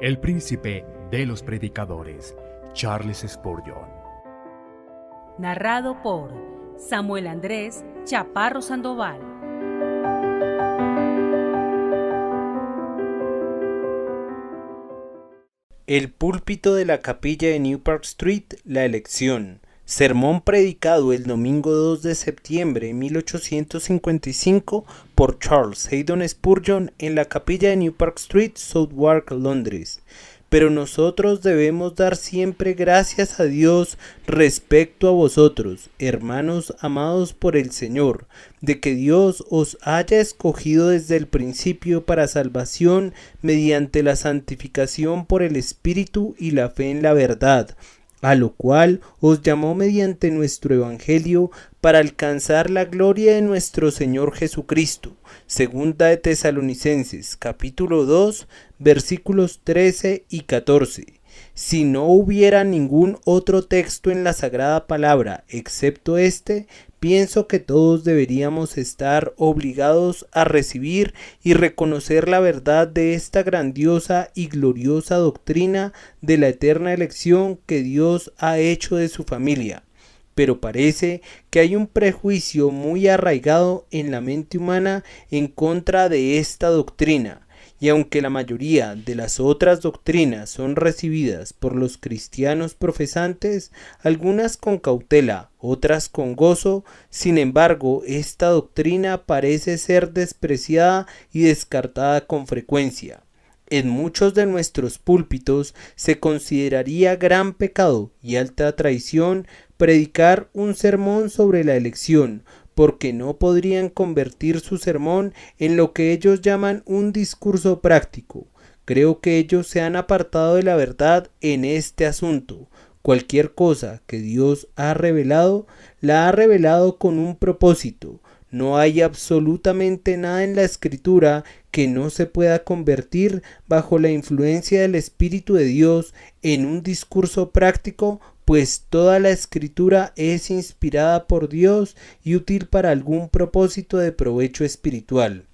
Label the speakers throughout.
Speaker 1: el príncipe de los predicadores, Charles Spurgeon.
Speaker 2: Narrado por Samuel Andrés Chaparro Sandoval.
Speaker 3: El púlpito de la capilla de New Park Street, la elección. Sermón predicado el domingo 2 de septiembre de 1855 por Charles Haddon Spurgeon en la capilla de New Park Street, Southwark, Londres. Pero nosotros debemos dar siempre gracias a Dios respecto a vosotros, hermanos amados por el Señor, de que Dios os haya escogido desde el principio para salvación mediante la santificación por el Espíritu y la fe en la verdad, a lo cual os llamó mediante nuestro Evangelio para alcanzar la gloria de nuestro Señor Jesucristo. Segunda de Tesalonicenses, capítulo 2, versículos 13 y 14. Si no hubiera ningún otro texto en la Sagrada Palabra excepto este, pienso que todos deberíamos estar obligados a recibir y reconocer la verdad de esta grandiosa y gloriosa doctrina de la eterna elección que Dios ha hecho de su familia. Pero parece que hay un prejuicio muy arraigado en la mente humana en contra de esta doctrina. Y aunque la mayoría de las otras doctrinas son recibidas por los cristianos profesantes, algunas con cautela, otras con gozo, sin embargo, esta doctrina parece ser despreciada y descartada con frecuencia. En muchos de nuestros púlpitos se consideraría gran pecado y alta traición predicar un sermón sobre la elección, porque no podrían convertir su sermón en lo que ellos llaman un discurso práctico. Creo que ellos se han apartado de la verdad en este asunto. Cualquier cosa que Dios ha revelado, la ha revelado con un propósito. No hay absolutamente nada en la Escritura que no se pueda convertir bajo la influencia del Espíritu de Dios en un discurso práctico, pues toda la Escritura es inspirada por Dios y útil para algún propósito de provecho espiritual.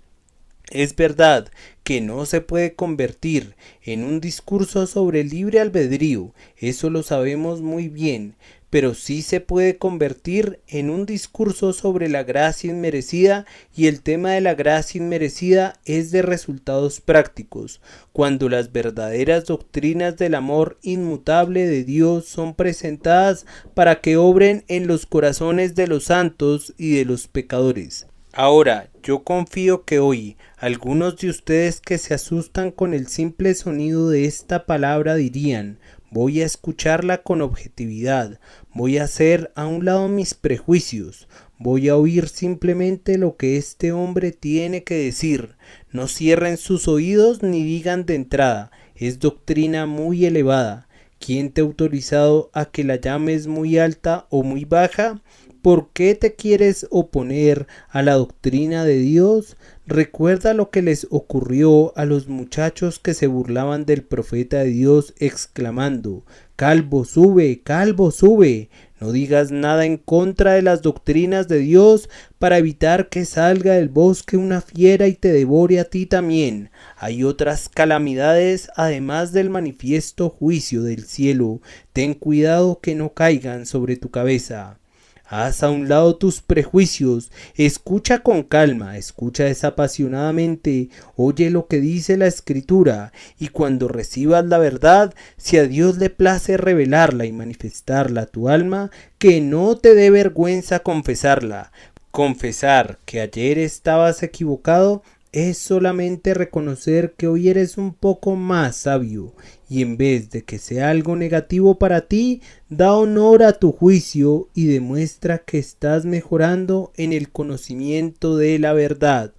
Speaker 3: Es verdad que no se puede convertir en un discurso sobre el libre albedrío, eso lo sabemos muy bien, pero sí se puede convertir en un discurso sobre la gracia inmerecida, y el tema de la gracia inmerecida es de resultados prácticos, cuando las verdaderas doctrinas del amor inmutable de Dios son presentadas para que obren en los corazones de los santos y de los pecadores. Ahora, yo confío que hoy algunos de ustedes que se asustan con el simple sonido de esta palabra dirían: voy a escucharla con objetividad, voy a hacer a un lado mis prejuicios, voy a oír simplemente lo que este hombre tiene que decir. No cierren sus oídos ni digan de entrada: es doctrina muy elevada. ¿Quién te ha autorizado a que la llames muy alta o muy baja? ¿Por qué te quieres oponer a la doctrina de Dios? Recuerda lo que les ocurrió a los muchachos que se burlaban del profeta de Dios exclamando: calvo sube, calvo sube. No digas nada en contra de las doctrinas de Dios para evitar que salga del bosque una fiera y te devore a ti también. Hay otras calamidades además del manifiesto juicio del cielo. Ten cuidado que no caigan sobre tu cabeza. Haz a un lado tus prejuicios, escucha con calma, escucha desapasionadamente, oye lo que dice la Escritura, y cuando recibas la verdad, si a Dios le place revelarla y manifestarla a tu alma, que no te dé vergüenza confesarla. Confesar que ayer estabas equivocado es solamente reconocer que hoy eres un poco más sabio, y en vez de que sea algo negativo para ti, da honor a tu juicio y demuestra que estás mejorando en el conocimiento de la verdad.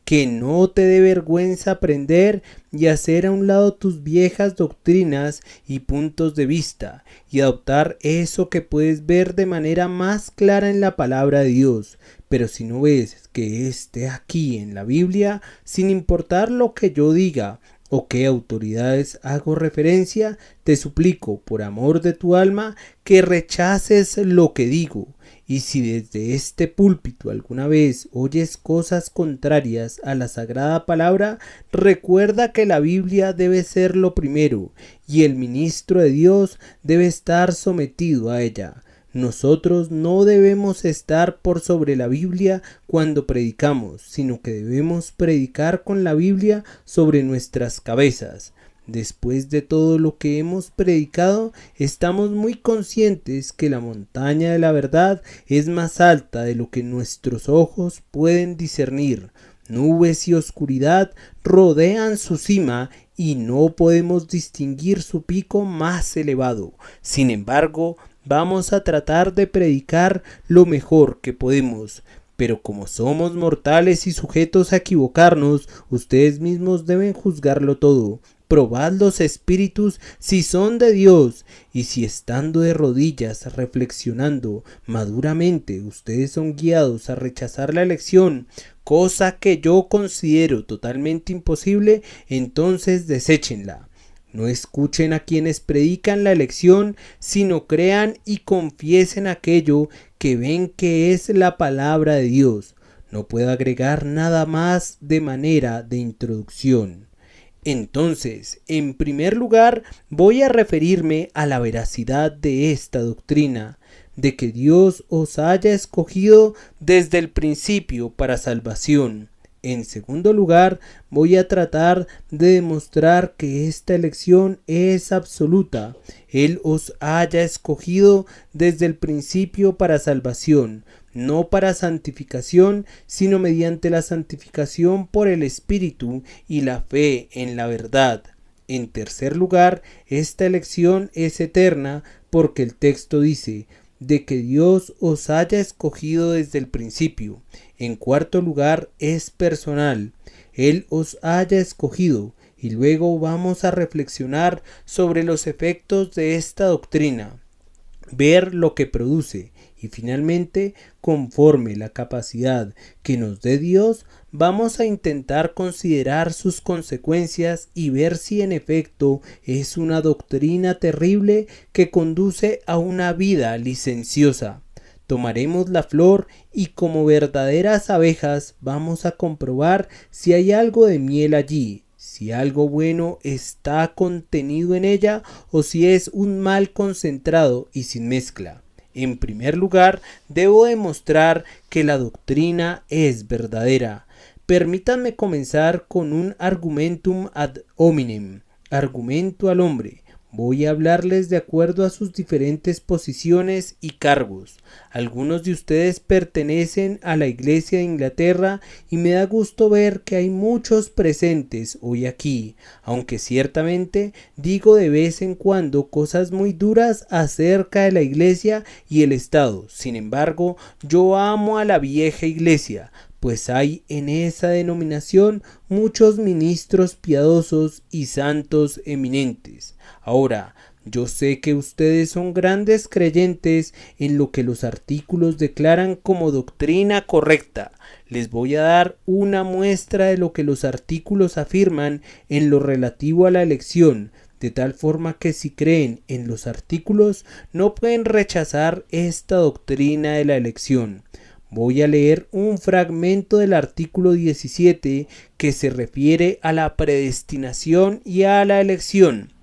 Speaker 3: Que no te dé vergüenza aprender y hacer a un lado tus viejas doctrinas y puntos de vista, y adoptar eso que puedes ver de manera más clara en la palabra de Dios. Pero si no ves que esté aquí en la Biblia, sin importar lo que yo diga o qué autoridades hago referencia, te suplico por amor de tu alma que rechaces lo que digo Y si desde este púlpito alguna vez oyes cosas contrarias a la sagrada palabra, recuerda que la Biblia debe ser lo primero y el ministro de Dios debe estar sometido a ella. Nosotros no debemos estar por sobre la Biblia cuando predicamos, sino que debemos predicar con la Biblia sobre nuestras cabezas. Después de todo lo que hemos predicado, estamos muy conscientes que la montaña de la verdad es más alta de lo que nuestros ojos pueden discernir. Nubes y oscuridad rodean su cima y no podemos distinguir su pico más elevado. Sin embargo, vamos a tratar de predicar lo mejor que podemos. Pero como somos mortales y sujetos a equivocarnos, ustedes mismos deben juzgarlo todo. Probad los espíritus si son de Dios, y si estando de rodillas reflexionando maduramente ustedes son guiados a rechazar la elección, cosa que yo considero totalmente imposible, entonces deséchenla. No escuchen a quienes predican la elección, sino crean y confiesen aquello que ven que es la palabra de Dios. No puedo agregar nada más de manera de introducción. Entonces, en primer lugar, voy a referirme a la veracidad de esta doctrina, de que Dios os haya escogido desde el principio para salvación. En segundo lugar, voy a tratar de demostrar que esta elección es absoluta. Él os haya escogido desde el principio para salvación, no para santificación, sino mediante la santificación por el Espíritu y la fe en la verdad. En tercer lugar, esta elección es eterna porque el texto dice de que Dios os haya escogido desde el principio. En cuarto lugar, es personal. Él os haya escogido. Y luego vamos a reflexionar sobre los efectos de esta doctrina, ver lo que produce y finalmente, conforme la capacidad que nos dé Dios, vamos a intentar considerar sus consecuencias y ver si en efecto es una doctrina terrible que conduce a una vida licenciosa. Tomaremos la flor y como verdaderas abejas vamos a comprobar si hay algo de miel allí, si algo bueno está contenido en ella o si es un mal concentrado y sin mezcla. En primer lugar, debo demostrar que la doctrina es verdadera. Permítanme comenzar con un argumentum ad hominem, argumento al hombre. Voy a hablarles de acuerdo a sus diferentes posiciones y cargos. Algunos de ustedes pertenecen a la Iglesia de Inglaterra y me da gusto ver que hay muchos presentes hoy aquí, aunque ciertamente digo de vez en cuando cosas muy duras acerca de la Iglesia y el Estado. Sin embargo, yo amo a la vieja Iglesia, pues hay en esa denominación muchos ministros piadosos y santos eminentes. Ahora, yo sé que ustedes son grandes creyentes en lo que los artículos declaran como doctrina correcta. Les voy a dar una muestra de lo que los artículos afirman en lo relativo a la elección, de tal forma que si creen en los artículos no pueden rechazar esta doctrina de la elección. Voy a leer un fragmento del artículo 17 que se refiere a la predestinación y a la elección.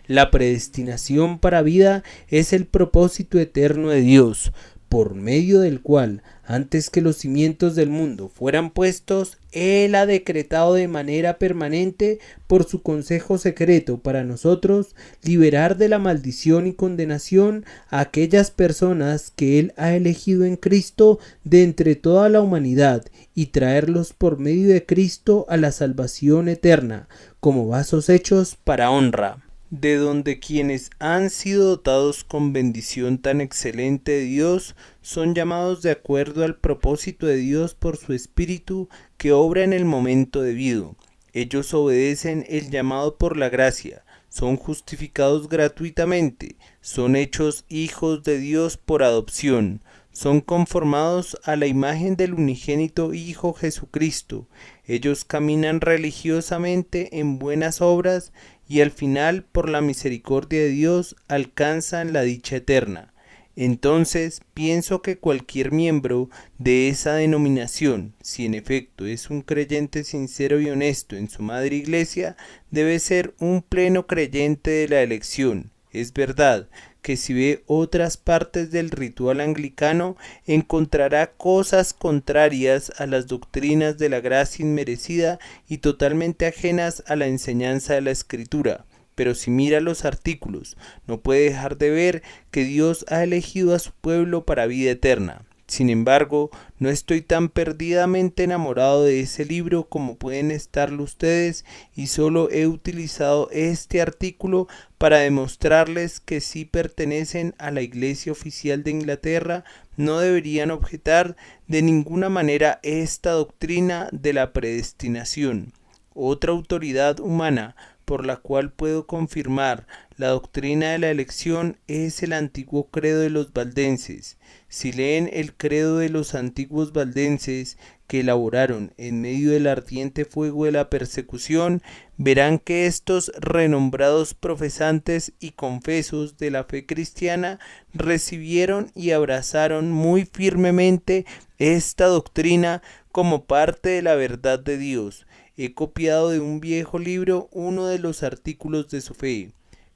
Speaker 3: La predestinación para vida es el propósito eterno de Dios, por medio del cual, antes que los cimientos del mundo fueran puestos, Él ha decretado de manera permanente, por su consejo secreto para nosotros, liberar de la maldición y condenación a aquellas personas que Él ha elegido en Cristo de entre toda la humanidad y traerlos por medio de Cristo a la salvación eterna, como vasos hechos para honra, de donde quienes han sido dotados con bendición tan excelente de Dios son llamados de acuerdo al propósito de Dios por su Espíritu que obra en el momento debido. Ellos obedecen el llamado por la gracia, son justificados gratuitamente, son hechos hijos de Dios por adopción, son conformados a la imagen del unigénito Hijo Jesucristo. Ellos caminan religiosamente en buenas obras y al final, por la misericordia de Dios, alcanzan la dicha eterna. Entonces, pienso que cualquier miembro de esa denominación, si en efecto es un creyente sincero y honesto en su madre iglesia, debe ser un pleno creyente de la elección. Es verdad que si ve otras partes del ritual anglicano, encontrará cosas contrarias a las doctrinas de la gracia inmerecida y totalmente ajenas a la enseñanza de la Escritura. Pero si mira los artículos, no puede dejar de ver que Dios ha elegido a su pueblo para vida eterna. Sin embargo, no estoy tan perdidamente enamorado de ese libro como pueden estarlo ustedes, y solo he utilizado este artículo para demostrarles que si pertenecen a la Iglesia Oficial de Inglaterra, no deberían objetar de ninguna manera esta doctrina de la predestinación. Otra autoridad humana por la cual puedo confirmar la doctrina de la elección es el antiguo credo de los valdenses. Si leen el credo de los antiguos valdenses que elaboraron en medio del ardiente fuego de la persecución, verán que estos renombrados profesantes y confesos de la fe cristiana recibieron y abrazaron muy firmemente esta doctrina como parte de la verdad de Dios. He copiado de un viejo libro uno de los artículos de su fe: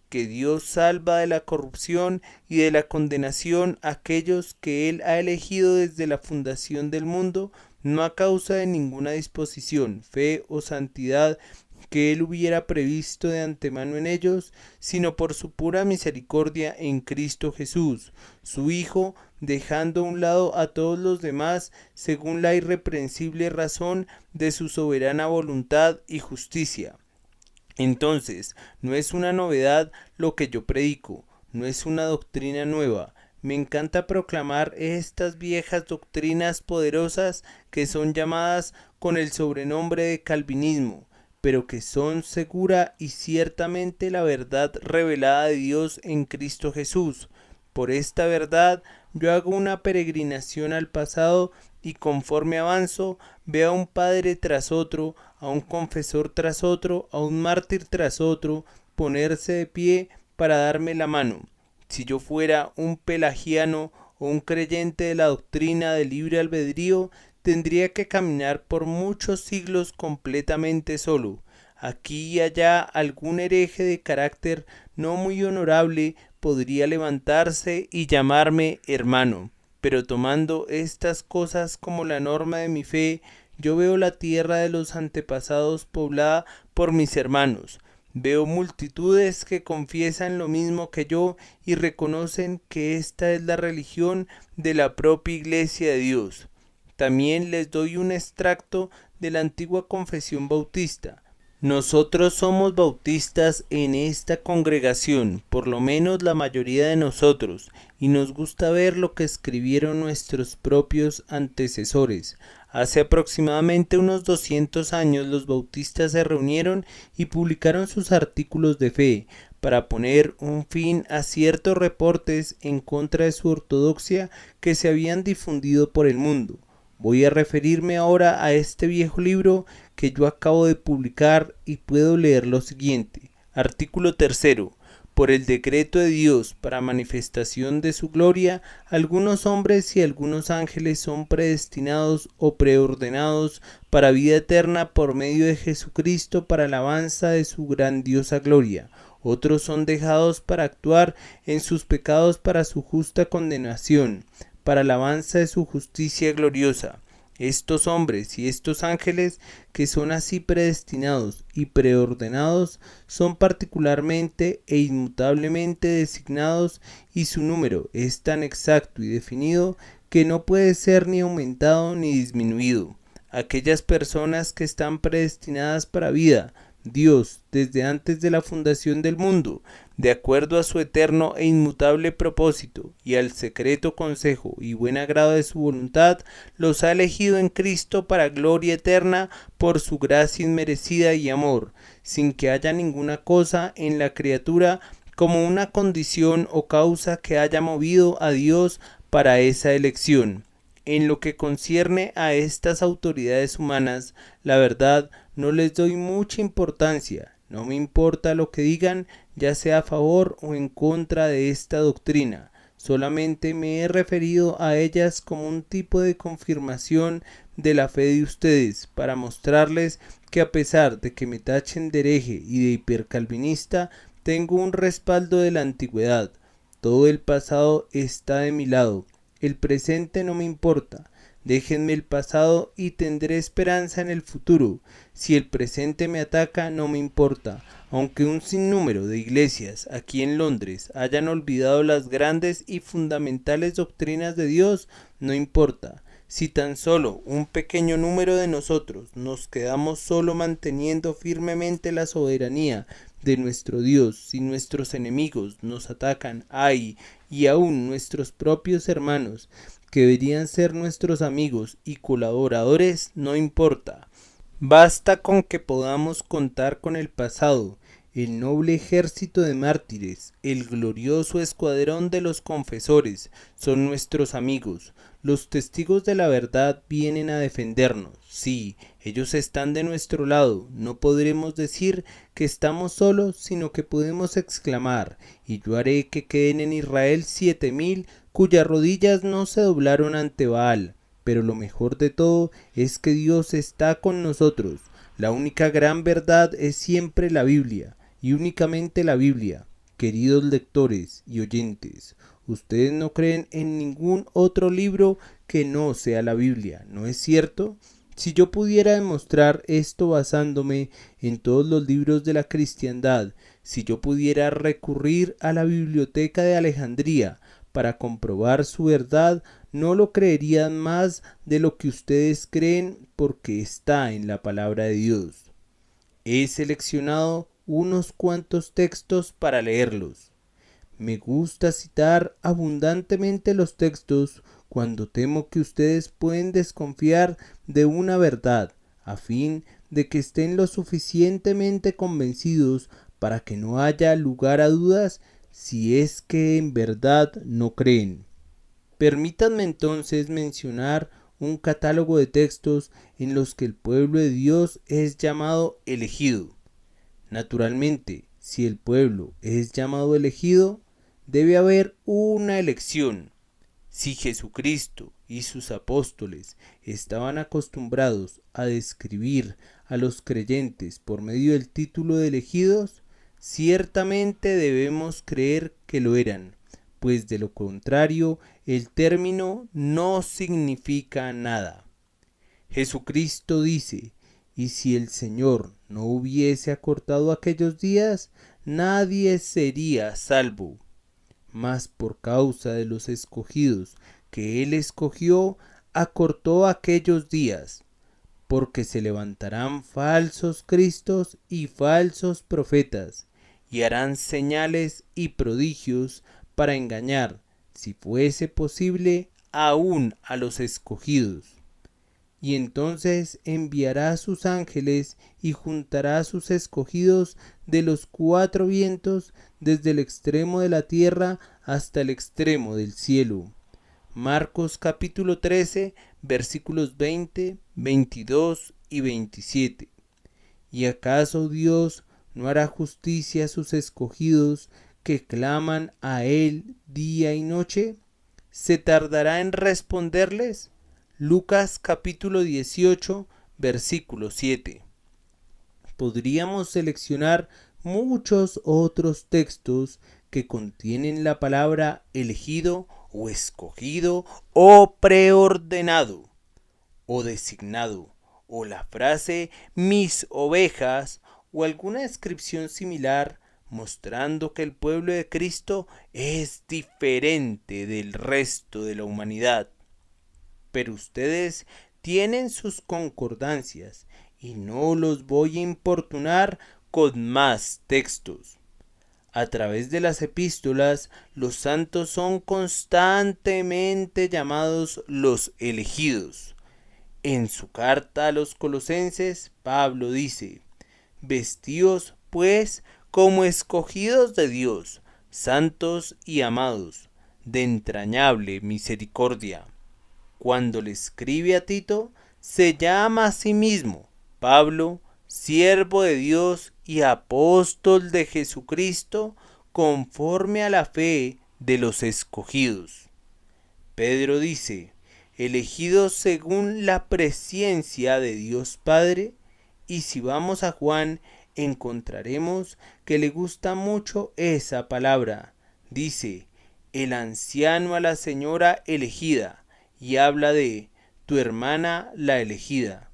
Speaker 3: que Dios salva de la corrupción y de la condenación a aquellos que Él ha elegido desde la fundación del mundo, no a causa de ninguna disposición, fe o santidad que Él hubiera previsto de antemano en ellos, sino por su pura misericordia en Cristo Jesús, su Hijo, dejando a un lado a todos los demás según la irreprensible razón de su soberana voluntad y justicia. Entonces, no es una novedad lo que yo predico, no es una doctrina nueva. Me encanta proclamar estas viejas doctrinas poderosas que son llamadas con el sobrenombre de calvinismo, pero que son segura y ciertamente la verdad revelada de Dios en Cristo Jesús. Por esta verdad yo hago una peregrinación al pasado y conforme avanzo veo a un padre tras otro, a un confesor tras otro, a un mártir tras otro, ponerse de pie para darme la mano. Si yo fuera un pelagiano o un creyente de la doctrina del libre albedrío, tendría que caminar por muchos siglos completamente solo. Aquí y allá algún hereje de carácter no muy honorable podría levantarse y llamarme hermano, pero tomando estas cosas como la norma de mi fe, yo veo la tierra de los antepasados poblada por mis hermanos. Veo multitudes que confiesan lo mismo que yo y reconocen que esta es la religión de la propia Iglesia de Dios. También les doy un extracto de la antigua confesión bautista. Nosotros somos bautistas en esta congregación, por lo menos la mayoría de nosotros, y nos gusta ver lo que escribieron nuestros propios antecesores. Hace aproximadamente unos 200 años los bautistas se reunieron y publicaron sus artículos de fe para poner un fin a ciertos reportes en contra de su ortodoxia que se habían difundido por el mundo. Voy a referirme ahora a este viejo libro que yo acabo de publicar y puedo leer lo siguiente. Artículo 3. Por el decreto de Dios para manifestación de su gloria, algunos hombres y algunos ángeles son predestinados o preordenados para vida eterna por medio de Jesucristo para alabanza de su grandiosa gloria. Otros son dejados para actuar en sus pecados para su justa condenación, para alabanza de su justicia gloriosa. Estos hombres y estos ángeles que son así predestinados y preordenados son particularmente e inmutablemente designados y su número es tan exacto y definido que no puede ser ni aumentado ni disminuido. Aquellas personas que están predestinadas para vida, Dios, desde antes de la fundación del mundo, de acuerdo a su eterno e inmutable propósito y al secreto consejo y buen agrado de su voluntad, los ha elegido en Cristo para gloria eterna por su gracia inmerecida y amor, sin que haya ninguna cosa en la criatura como una condición o causa que haya movido a Dios para esa elección. En lo que concierne a estas autoridades humanas, la verdad, no les doy mucha importancia. No me importa lo que digan, ya sea a favor o en contra de esta doctrina. solamente me he referido a ellas como un tipo de confirmación de la fe de ustedes, para mostrarles que a pesar de que me tachen de hereje y de hipercalvinista, tengo un respaldo de la antigüedad. Todo el pasado está de mi lado, el presente no me importa. Déjenme el pasado y tendré esperanza en el futuro. Si el presente me ataca, no me importa. Aunque un sinnúmero de iglesias aquí en Londres hayan olvidado las grandes y fundamentales doctrinas de Dios, no importa. Si tan solo un pequeño número de nosotros nos quedamos solo manteniendo firmemente la soberanía de nuestro Dios, si nuestros enemigos nos atacan, ay, y aún nuestros propios hermanos, que deberían ser nuestros amigos y colaboradores, no importa. Basta con que podamos contar con el pasado, el noble ejército de mártires, el glorioso escuadrón de los confesores, son nuestros amigos. Los testigos de la verdad vienen a defendernos. Sí, ellos están de nuestro lado. No podremos decir que estamos solos, sino que podemos exclamar: y yo haré que queden en Israel 7,000 cuyas rodillas no se doblaron ante Baal. Pero lo mejor de todo es que Dios está con nosotros. La única gran verdad es siempre la Biblia, y únicamente la Biblia. Queridos lectores y oyentes, ustedes no creen en ningún otro libro que no sea la Biblia, ¿no es cierto? Si yo pudiera demostrar esto basándome en todos los libros de la cristiandad, si yo pudiera recurrir a la biblioteca de Alejandría para comprobar su verdad, no lo creerían más de lo que ustedes creen, porque está en la palabra de Dios. He seleccionado unos cuantos textos para leerlos. Me gusta citar abundantemente los textos cuando temo que ustedes pueden desconfiar de una verdad, a fin de que estén lo suficientemente convencidos para que no haya lugar a dudas, si es que en verdad no creen. Permítanme entonces mencionar un catálogo de textos en los que el pueblo de Dios es llamado elegido. Naturalmente, si el pueblo es llamado elegido, debe haber una elección. Si Jesucristo y sus apóstoles estaban acostumbrados a describir a los creyentes por medio del título de elegidos, ciertamente debemos creer que lo eran, pues de lo contrario el término no significa nada. Jesucristo dice: y si el Señor no hubiese acortado aquellos días, nadie sería salvo. Mas por causa de los escogidos que Él escogió, acortó aquellos días, porque se levantarán falsos cristos y falsos profetas, y harán señales y prodigios para engañar, si fuese posible, aún a los escogidos. Y entonces enviará a sus ángeles y juntará a sus escogidos de los 4 vientos, desde el extremo de la tierra hasta el extremo del cielo. Marcos capítulo 13, versículos 20, 22 y 27. ¿Y acaso Dios no hará justicia a sus escogidos que claman a Él día y noche? ¿Se tardará en responderles? Lucas capítulo 18, versículo 7. Podríamos seleccionar muchos otros textos que contienen la palabra elegido o escogido o preordenado o designado o la frase mis ovejas o alguna descripción similar, mostrando que el pueblo de Cristo es diferente del resto de la humanidad. Pero ustedes tienen sus concordancias y no los voy a importunar con más textos. A través de las epístolas, los santos son constantemente llamados los elegidos. En su carta a los Colosenses, Pablo dice: vestíos pues como escogidos de Dios, santos y amados, de entrañable misericordia. Cuando le escribe a Tito, se llama a sí mismo Pablo, siervo de Dios y apóstol de Jesucristo, conforme a la fe de los escogidos. Pedro dice, elegidos según la presciencia de Dios Padre, y si vamos a Juan, encontraremos que le gusta mucho esa palabra. Dice, el anciano a la señora elegida, y habla de tu hermana la elegida.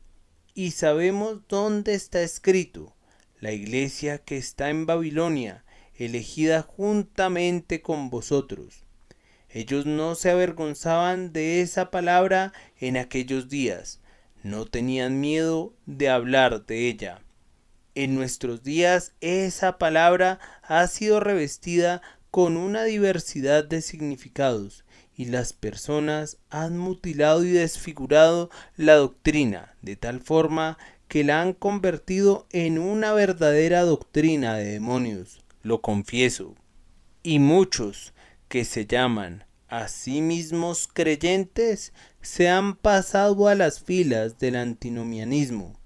Speaker 3: Y sabemos dónde está escrito, la iglesia que está en Babilonia, elegida juntamente con vosotros. Ellos no se avergonzaban de esa palabra en aquellos días, no tenían miedo de hablar de ella. En nuestros días esa palabra ha sido revestida con una diversidad de significados y las personas han mutilado y desfigurado la doctrina de tal forma que la han convertido en una verdadera doctrina de demonios, lo confieso. Y muchos que se llaman a sí mismos creyentes se han pasado a las filas del antinomianismo.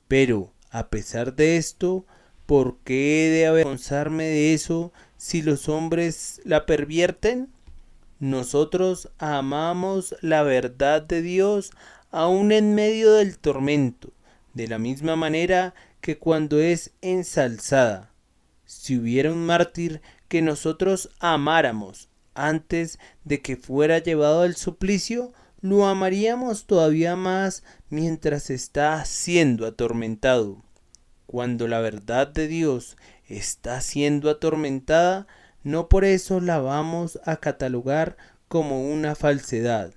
Speaker 3: Pero, a pesar de esto, ¿por qué he de avergonzarme de eso si los hombres la pervierten? Nosotros amamos la verdad de Dios aún en medio del tormento, de la misma manera que cuando es ensalzada. Si hubiera un mártir que nosotros amáramos antes de que fuera llevado al suplicio, lo amaríamos todavía más mientras está siendo atormentado. Cuando la verdad de Dios está siendo atormentada, no por eso la vamos a catalogar como una falsedad.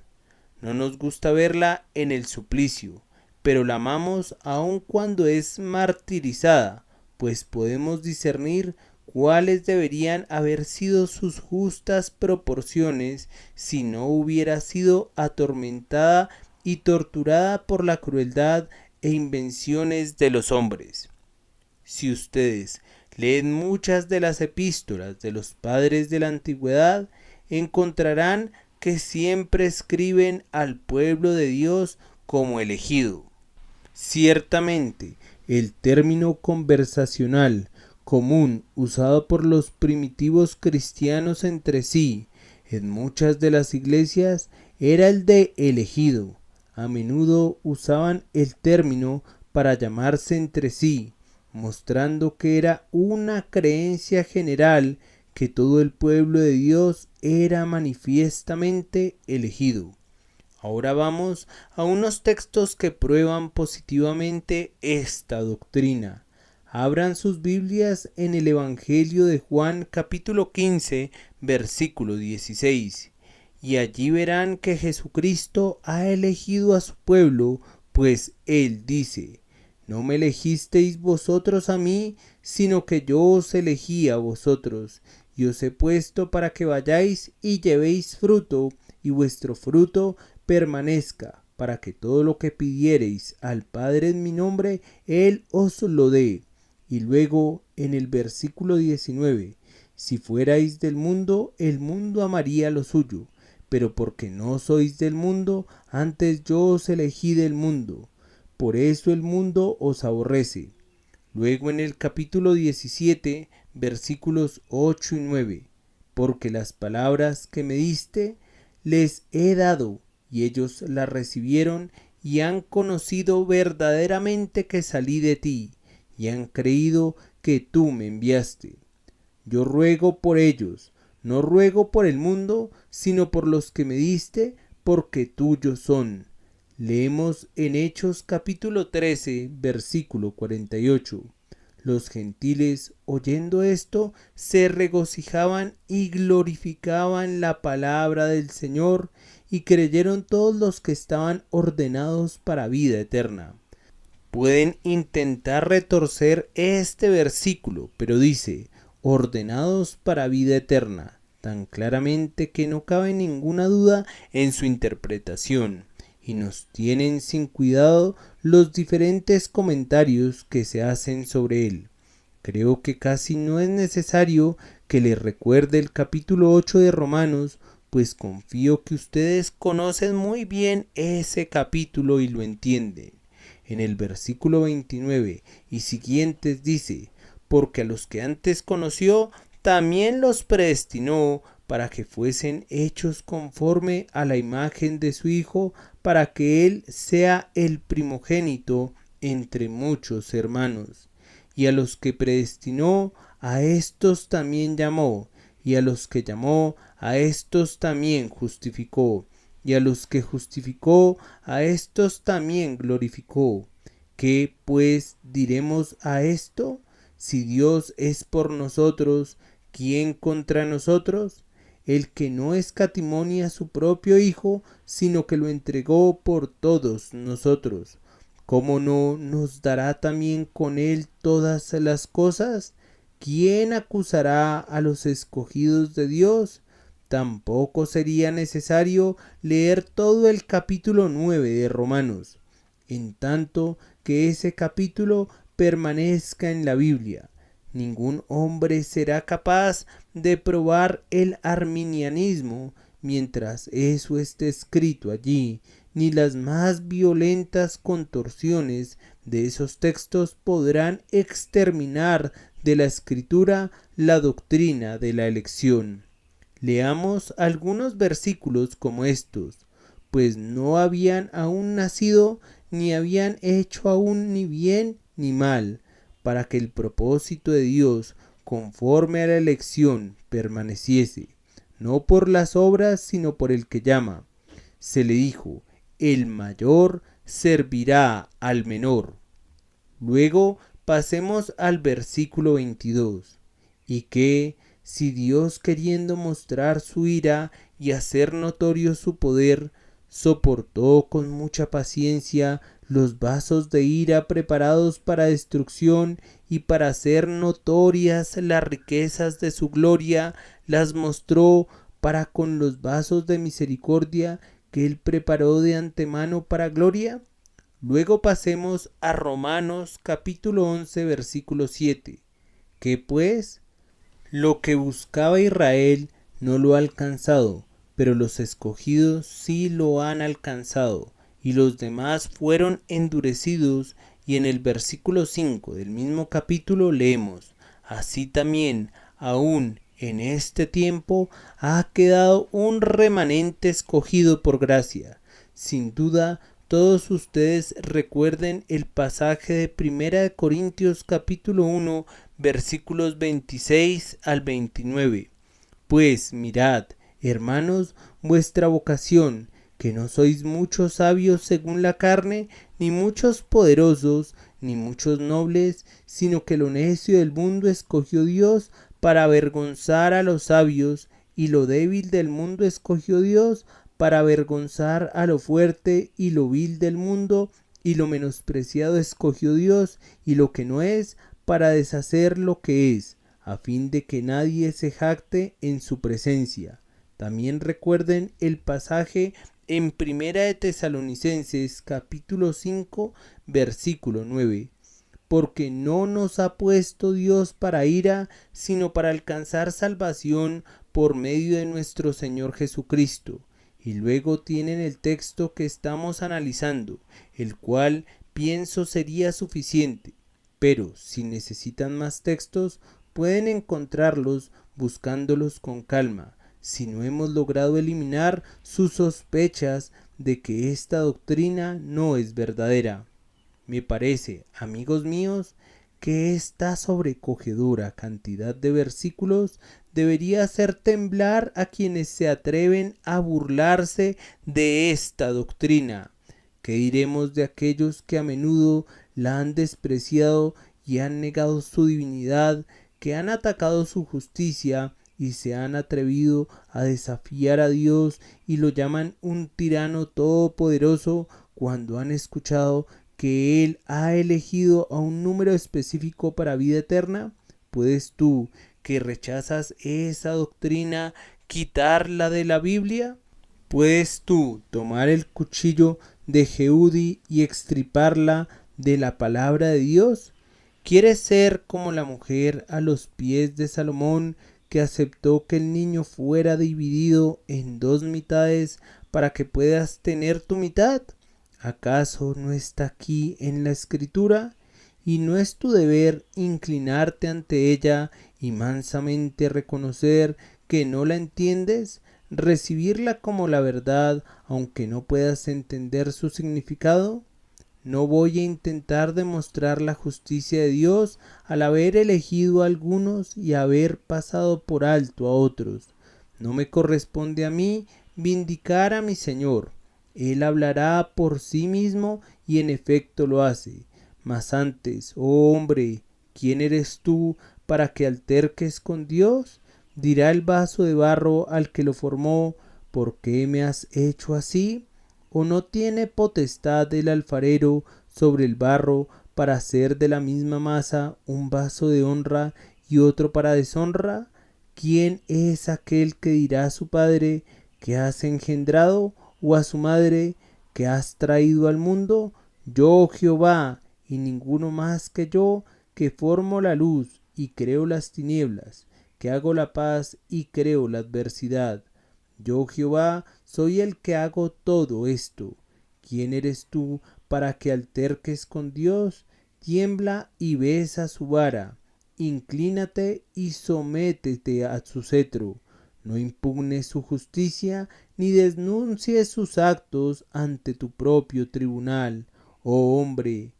Speaker 3: No nos gusta verla en el suplicio, pero la amamos aun cuando es martirizada, pues podemos discernir cuáles deberían haber sido sus justas proporciones si no hubiera sido atormentada y torturada por la crueldad e invenciones de los hombres. Si ustedes leen muchas de las epístolas de los padres de la antigüedad, encontrarán que siempre escriben al pueblo de Dios como elegido. Ciertamente, el término conversacional común usado por los primitivos cristianos entre sí en muchas de las iglesias era el de elegido. A menudo usaban el término para llamarse entre sí, mostrando que era una creencia general que todo el pueblo de Dios era manifiestamente elegido. Ahora vamos a unos textos que prueban positivamente esta doctrina. Abran sus Biblias en el Evangelio de Juan capítulo 15, versículo 16, y allí verán que Jesucristo ha elegido a su pueblo, pues Él dice, no me elegisteis vosotros a mí, sino que yo os elegí a vosotros, y os he puesto para que vayáis y llevéis fruto, y vuestro fruto permanezca, para que todo lo que pidiereis al Padre en mi nombre, Él os lo dé. Y luego en el versículo 19, si fuerais del mundo, el mundo amaría lo suyo, pero porque no sois del mundo, antes yo os elegí del mundo. Por eso el mundo os aborrece. Luego en el capítulo 17, versículos 8 y 9, porque las palabras que me diste les he dado, y ellos las recibieron y han conocido verdaderamente que salí de ti, y han creído que tú me enviaste. Yo ruego por ellos, no ruego por el mundo, sino por los que me diste, porque tuyos son. Leemos en Hechos capítulo 13, versículo 48. Los gentiles, oyendo esto, se regocijaban y glorificaban la palabra del Señor, y creyeron todos los que estaban ordenados para vida eterna. Pueden intentar retorcer este versículo, pero dice, ordenados para vida eterna, tan claramente que no cabe ninguna duda en su interpretación, y nos tienen sin cuidado los diferentes comentarios que se hacen sobre él. Creo que casi no es necesario que les recuerde el capítulo 8 de Romanos, pues confío que ustedes conocen muy bien ese capítulo y lo entienden. En el versículo 29 y siguientes dice, porque a los que antes conoció, también los predestinó para que fuesen hechos conforme a la imagen de su Hijo, para que Él sea el primogénito entre muchos hermanos. Y a los que predestinó, a éstos también llamó, y a los que llamó, a éstos también justificó, y a los que justificó, a éstos también glorificó. ¿Qué pues diremos a esto? Si Dios es por nosotros, ¿quién contra nosotros? El que no escatimó a su propio Hijo, sino que lo entregó por todos nosotros, ¿cómo no nos dará también con él todas las cosas? ¿Quién acusará a los escogidos de Dios? Tampoco sería necesario leer todo el capítulo 9 de Romanos, en tanto que ese capítulo permanezca en la Biblia. Ningún hombre será capaz de probar el arminianismo mientras eso esté escrito allí, ni las más violentas contorsiones de esos textos podrán exterminar de la Escritura la doctrina de la elección. Leamos algunos versículos como estos: pues no habían aún nacido, ni habían hecho aún ni bien ni mal, para que el propósito de Dios, conforme a la elección, permaneciese, no por las obras, sino por el que llama. Se le dijo: el mayor servirá al menor. Luego pasemos al versículo 22. Y que, si Dios, queriendo mostrar su ira y hacer notorio su poder, soportó con mucha paciencia los vasos de ira preparados para destrucción, y para hacer notorias las riquezas de su gloria, las mostró para con los vasos de misericordia que él preparó de antemano para gloria. Luego pasemos a Romanos capítulo 11 versículo 7. Que pues lo que buscaba Israel no lo ha alcanzado, pero los escogidos sí lo han alcanzado, y los demás fueron endurecidos. Y en el versículo 5 del mismo capítulo leemos: así también, aún en este tiempo, ha quedado un remanente escogido por gracia. Sin duda, todos ustedes recuerden el pasaje de 1 Corintios capítulo 1, versículos 26 al 29. Pues mirad, hermanos, vuestra vocación, que no sois muchos sabios según la carne, ni muchos poderosos, ni muchos nobles, sino que lo necio del mundo escogió Dios para avergonzar a los sabios, y lo débil del mundo escogió Dios para avergonzar a lo fuerte, y lo vil del mundo y lo menospreciado escogió Dios, y lo que no es, para deshacer lo que es, a fin de que nadie se jacte en su presencia. También recuerden el pasaje en Primera de Tesalonicenses capítulo 5 versículo 9. Porque no nos ha puesto Dios para ira, sino para alcanzar salvación por medio de nuestro Señor Jesucristo. Y luego tienen el texto que estamos analizando, el cual pienso sería suficiente. Pero si necesitan más textos, pueden encontrarlos buscándolos con calma, si no hemos logrado eliminar sus sospechas de que esta doctrina no es verdadera. Me parece, amigos míos, que esta sobrecogedora cantidad de versículos debería hacer temblar a quienes se atreven a burlarse de esta doctrina. ¿Qué diremos de aquellos que a menudo la han despreciado y han negado su divinidad, que han atacado su justicia y se han atrevido a desafiar a Dios y lo llaman un tirano todopoderoso, cuando han escuchado que Él ha elegido a un número específico para vida eterna? ¿Puedes tú, que rechazas esa doctrina, quitarla de la Biblia? ¿Puedes tú tomar el cuchillo de Jehudi y extirparla de la palabra de Dios? ¿Quieres ser como la mujer a los pies de Salomón, que aceptó que el niño fuera dividido en dos mitades para que puedas tener tu mitad? ¿Acaso no está aquí en la Escritura? ¿Y no es tu deber inclinarte ante ella y mansamente reconocer que no la entiendes? ¿Recibirla como la verdad aunque no puedas entender su significado? No voy a intentar demostrar la justicia de Dios al haber elegido a algunos y haber pasado por alto a otros. No me corresponde a mí vindicar a mi Señor. Él hablará por sí mismo y en efecto lo hace. Mas antes, oh hombre, ¿quién eres tú para que alterques con Dios? Dirá el vaso de barro al que lo formó: ¿por qué me has hecho así? ¿O no tiene potestad el alfarero sobre el barro para hacer de la misma masa un vaso de honra y otro para deshonra? ¿Quién es aquel que dirá a su padre: ¿qué has engendrado? ¿O a su madre: ¿qué has traído al mundo? Yo, Jehová, y ninguno más que yo, que formo la luz y creo las tinieblas, que hago la paz y creo la adversidad. Yo, Jehová, soy el que hago todo esto. ¿Quién eres tú para que alterques con Dios? Tiembla y besa su vara. Inclínate y sométete a su cetro. No impugnes su justicia, ni denuncies sus actos ante tu propio tribunal, oh hombre.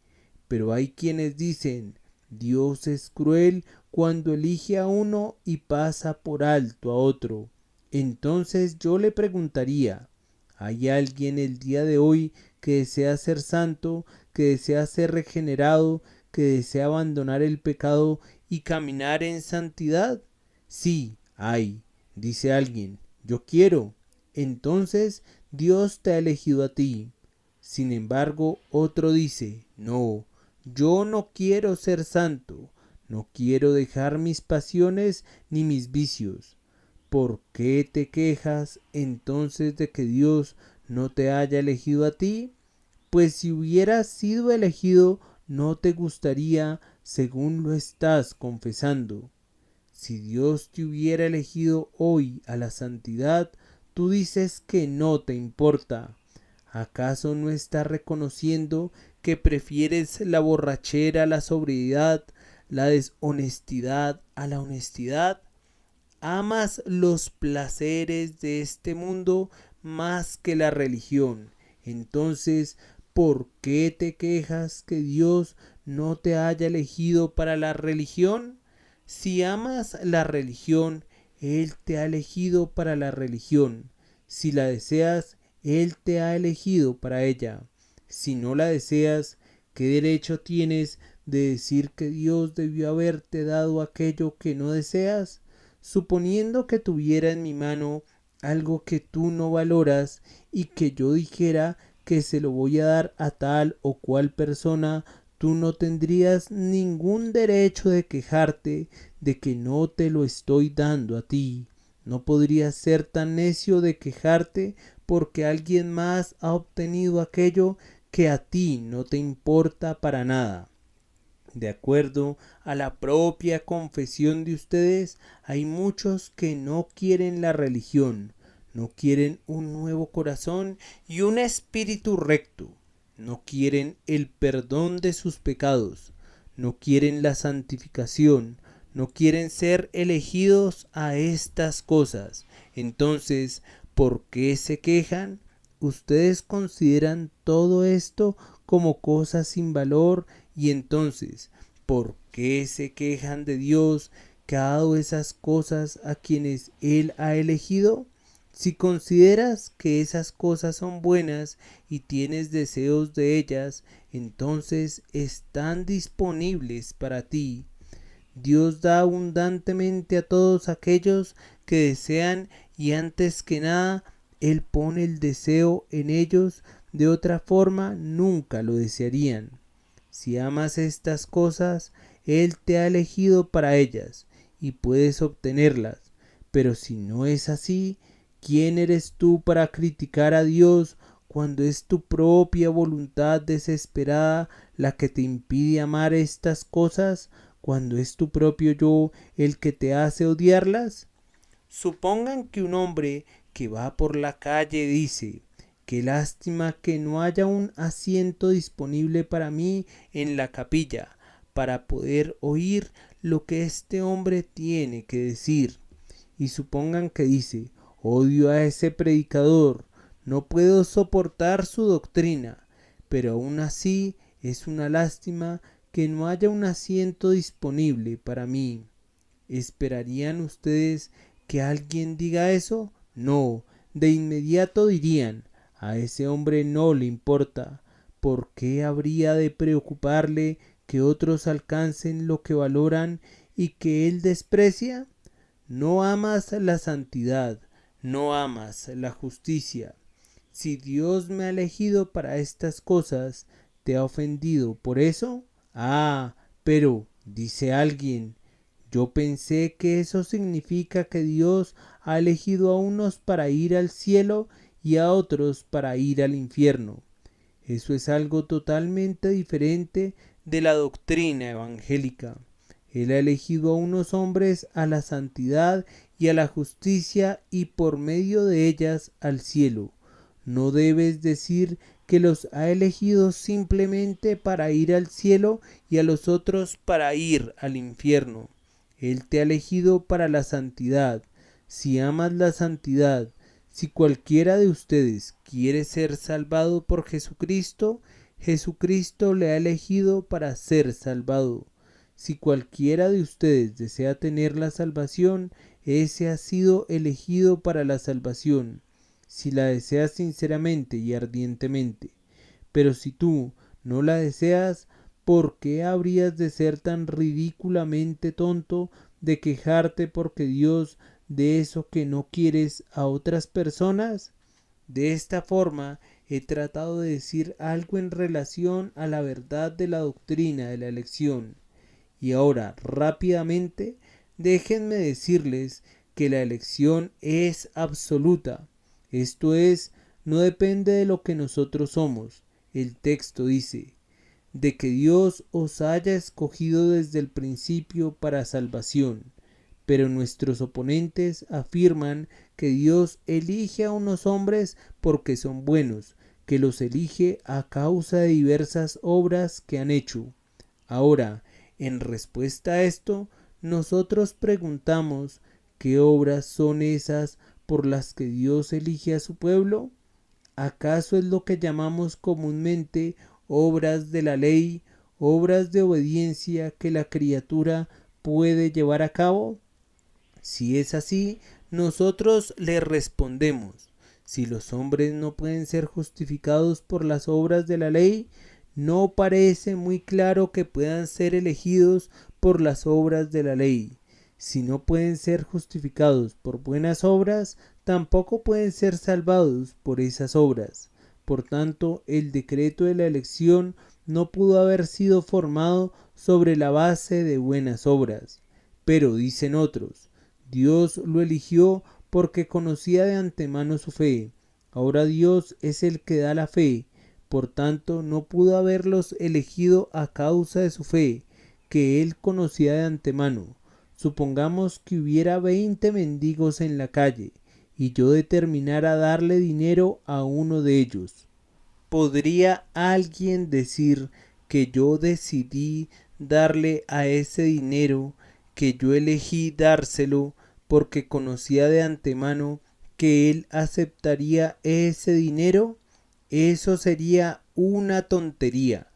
Speaker 3: Pero hay quienes dicen: Dios es cruel cuando elige a uno y pasa por alto a otro. Entonces yo le preguntaría: ¿hay alguien el día de hoy que desea ser santo, que desea ser regenerado, que desea abandonar el pecado y caminar en santidad? Sí, hay, dice alguien. Yo quiero. Entonces Dios te ha elegido a ti. Sin embargo, otro dice: no, yo no quiero ser santo, no quiero dejar mis pasiones ni mis vicios. ¿Por qué te quejas entonces de que Dios no te haya elegido a ti? Pues si hubieras sido elegido, no te gustaría, según lo estás confesando. Si Dios te hubiera elegido hoy a la santidad, tú dices que no te importa. ¿Acaso no estás reconociendo que prefieres la borrachera a la sobriedad, la deshonestidad a la honestidad? ¿Amas los placeres de este mundo más que la religión? Entonces, ¿por qué te quejas que Dios no te haya elegido para la religión? Si amas la religión, Él te ha elegido para la religión. Si la deseas, Él te ha elegido para ella. Si no la deseas, ¿qué derecho tienes de decir que Dios debió haberte dado aquello que no deseas? Suponiendo que tuviera en mi mano algo que tú no valoras y que yo dijera que se lo voy a dar a tal o cual persona, tú no tendrías ningún derecho de quejarte de que no te lo estoy dando a ti. No podrías ser tan necio de quejarte porque alguien más ha obtenido aquello que a ti no te importa para nada. De acuerdo a la propia confesión de ustedes, hay muchos que no quieren la religión, no quieren un nuevo corazón y un espíritu recto, no quieren el perdón de sus pecados, no quieren la santificación, no quieren ser elegidos a estas cosas. Entonces, ¿por qué se quejan? Ustedes consideran todo esto como cosas sin valor y entonces, ¿por qué se quejan de Dios que ha dado esas cosas a quienes Él ha elegido? Si consideras que esas cosas son buenas y tienes deseos de ellas, entonces están disponibles para ti. Dios da abundantemente a todos aquellos que desean y antes que nada, Él pone el deseo en ellos, de otra forma nunca lo desearían. Si amas estas cosas, Él te ha elegido para ellas y puedes obtenerlas. Pero si no es así, ¿quién eres tú para criticar a Dios cuando es tu propia voluntad desesperada la que te impide amar estas cosas, cuando es tu propio yo el que te hace odiarlas? Supongan que un hombre que va por la calle dice: qué lástima que no haya un asiento disponible para mí en la capilla, para poder oír lo que este hombre tiene que decir. y supongan que dice: odio a ese predicador, no puedo soportar su doctrina, pero aún así es una lástima que no haya un asiento disponible para mí. ¿Esperarían ustedes que alguien diga eso? No, de inmediato dirían: a ese hombre no le importa. ¿Por qué habría de preocuparle que otros alcancen lo que valoran y que él desprecia? No amas la santidad, no amas la justicia. Si Dios me ha elegido para estas cosas, ¿te ha ofendido por eso? Ah, pero, dice alguien, yo pensé que eso significa que Dios ha elegido a unos para ir al cielo y a otros para ir al infierno. Eso es algo totalmente diferente de la doctrina evangélica. Él ha elegido a unos hombres a la santidad y a la justicia y por medio de ellas al cielo. No debes decir que los ha elegido simplemente para ir al cielo y a los otros para ir al infierno. Él te ha elegido para la santidad. Si amas la santidad, si cualquiera de ustedes quiere ser salvado por Jesucristo, Jesucristo le ha elegido para ser salvado. Si cualquiera de ustedes desea tener la salvación, ese ha sido elegido para la salvación, si la deseas sinceramente y ardientemente. Pero si tú no la deseas, ¿por qué habrías de ser tan ridículamente tonto de quejarte porque Dios de eso que no quieres a otras personas? De esta forma he tratado de decir algo en relación a la verdad de la doctrina de la elección. Y ahora, rápidamente, déjenme decirles que la elección es absoluta. Esto es, no depende de lo que nosotros somos. El texto dice: de que Dios os haya escogido desde el principio para salvación. Pero nuestros oponentes afirman que Dios elige a unos hombres porque son buenos, que los elige a causa de diversas obras que han hecho. Ahora, en respuesta a esto, nosotros preguntamos: ¿qué obras son esas por las que Dios elige a su pueblo? ¿Acaso es lo que llamamos comúnmente obras de la ley, obras de obediencia que la criatura puede llevar a cabo? Si es así, nosotros le respondemos: si los hombres no pueden ser justificados por las obras de la ley, no parece muy claro que puedan ser elegidos por las obras de la ley. Si no pueden ser justificados por buenas obras, tampoco pueden ser salvados por esas obras. Por tanto, el decreto de la elección no pudo haber sido formado sobre la base de buenas obras. Pero, dicen otros, Dios lo eligió porque conocía de antemano su fe. Ahora Dios es el que da la fe. Por tanto, no pudo haberlos elegido a causa de su fe, que él conocía de antemano. Supongamos que hubiera 20 mendigos en la calle, y yo determinara darle dinero a uno de ellos. ¿Podría alguien decir que yo decidí darle a ese dinero, que yo elegí dárselo porque conocía de antemano que él aceptaría ese dinero? Eso sería una tontería.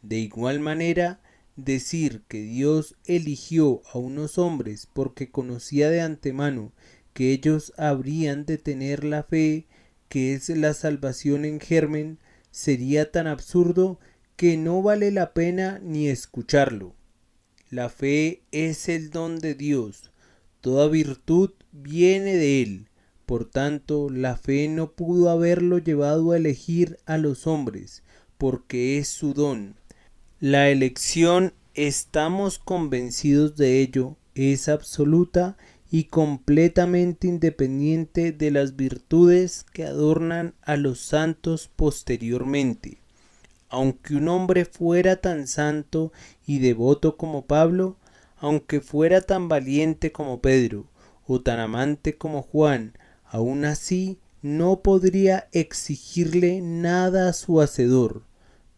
Speaker 3: De igual manera, decir que Dios eligió a unos hombres porque conocía de antemano que ellos habrían de tener la fe, que es la salvación en germen, sería tan absurdo que no vale la pena ni escucharlo. La fe es el don de Dios. Toda virtud viene de él. Por tanto, la fe no pudo haberlo llevado a elegir a los hombres, porque es su don. La elección, estamos convencidos de ello, es absoluta y completamente independiente de las virtudes que adornan a los santos posteriormente. Aunque un hombre fuera tan santo y devoto como Pablo, aunque fuera tan valiente como Pedro, o tan amante como Juan, aún así no podría exigirle nada a su hacedor.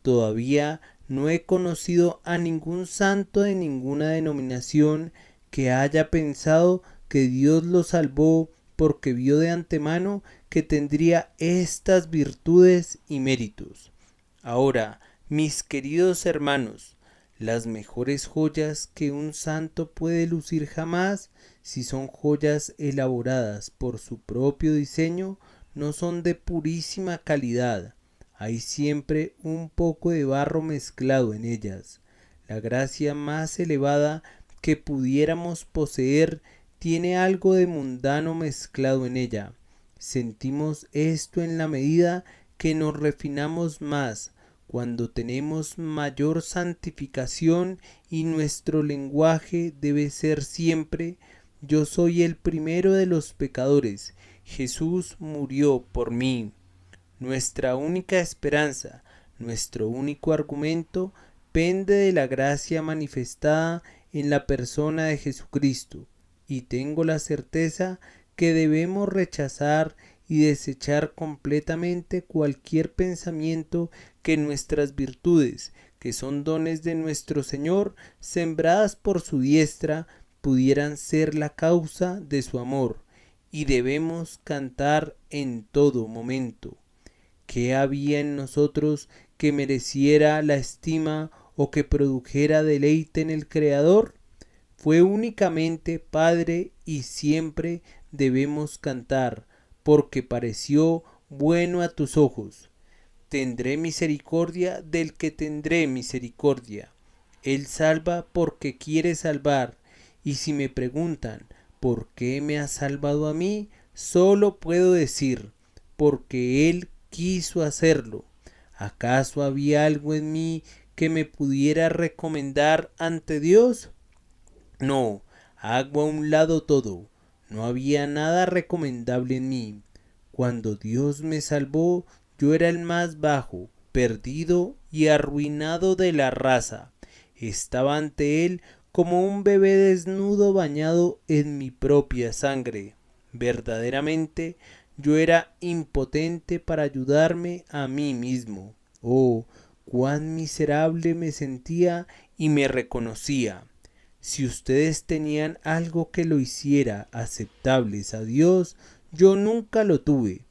Speaker 3: Todavía no he conocido a ningún santo de ninguna denominación que haya pensado que Dios lo salvó porque vio de antemano que tendría estas virtudes y méritos. Ahora, mis queridos hermanos, las mejores joyas que un santo puede lucir jamás, si son joyas elaboradas por su propio diseño, no son de purísima calidad. Hay siempre un poco de barro mezclado en ellas. La gracia más elevada que pudiéramos poseer tiene algo de mundano mezclado en ella. Sentimos esto en la medida que nos refinamos más, cuando tenemos mayor santificación, y nuestro lenguaje debe ser siempre: yo soy el primero de los pecadores, Jesús murió por mí. Nuestra única esperanza, nuestro único argumento, pende de la gracia manifestada en la persona de Jesucristo, y tengo la certeza que debemos rechazar y desechar completamente cualquier pensamiento que nuestras virtudes, que son dones de nuestro Señor, sembradas por su diestra, pudieran ser la causa de su amor, y debemos cantar en todo momento: ¿qué había en nosotros que mereciera la estima o que produjera deleite en el Creador? Fue únicamente Padre, y siempre debemos cantar: porque pareció bueno a tus ojos. Tendré misericordia del que tendré misericordia. Él salva porque quiere salvar, y si me preguntan ¿por qué me ha salvado a mí?, solo puedo decir: porque Él quiso hacerlo. ¿Acaso había algo en mí que me pudiera recomendar ante Dios? No, hago a un lado todo. No había nada recomendable en mí. Cuando Dios me salvó, yo era el más bajo, perdido y arruinado de la raza. Estaba ante Él como un bebé desnudo bañado en mi propia sangre. Verdaderamente, yo era impotente para ayudarme a mí mismo. Oh, cuán miserable me sentía y me reconocía. Si ustedes tenían algo que lo hiciera aceptables a Dios, yo nunca lo tuve.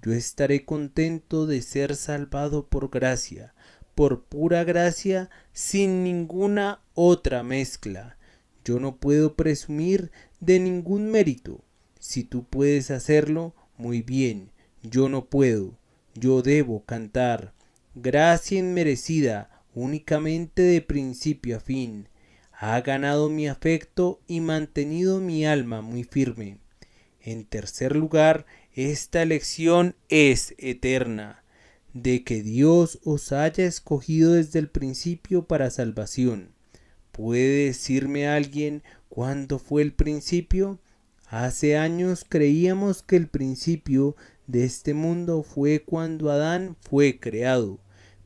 Speaker 3: Yo estaré contento de ser salvado por gracia, por pura gracia, sin ninguna otra mezcla. Yo no puedo presumir de ningún mérito. Si tú puedes hacerlo, muy bien. Yo no puedo. Yo debo cantar: gracia inmerecida, únicamente de principio a fin. Ha ganado mi afecto y mantenido mi alma muy firme. En tercer lugar, esta elección es eterna, de que Dios os haya escogido desde el principio para salvación. ¿Puede decirme alguien cuándo fue el principio? Hace años creíamos que el principio de este mundo fue cuando Adán fue creado,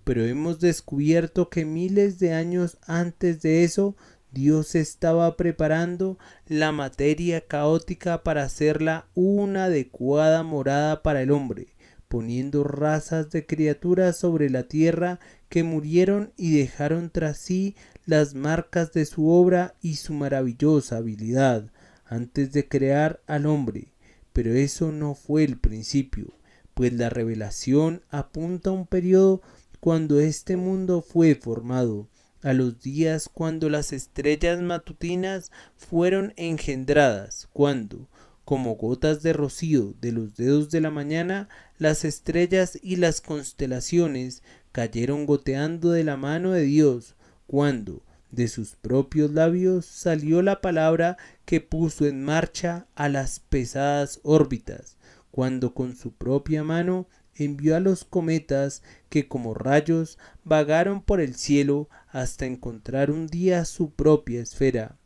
Speaker 3: pero hemos descubierto que miles de años antes de eso, Dios estaba preparando la materia caótica para hacerla una adecuada morada para el hombre, poniendo razas de criaturas sobre la tierra que murieron y dejaron tras sí las marcas de su obra y su maravillosa habilidad antes de crear al hombre. Pero eso no fue el principio, pues la revelación apunta a un periodo cuando este mundo fue formado, a los días cuando las estrellas matutinas fueron engendradas, cuando, como gotas de rocío de los dedos de la mañana, las estrellas y las constelaciones cayeron goteando de la mano de Dios, cuando de sus propios labios salió la palabra que puso en marcha a las pesadas órbitas, cuando con su propia mano envió a los cometas que como rayos vagaron por el cielo hasta encontrar un día su propia esfera.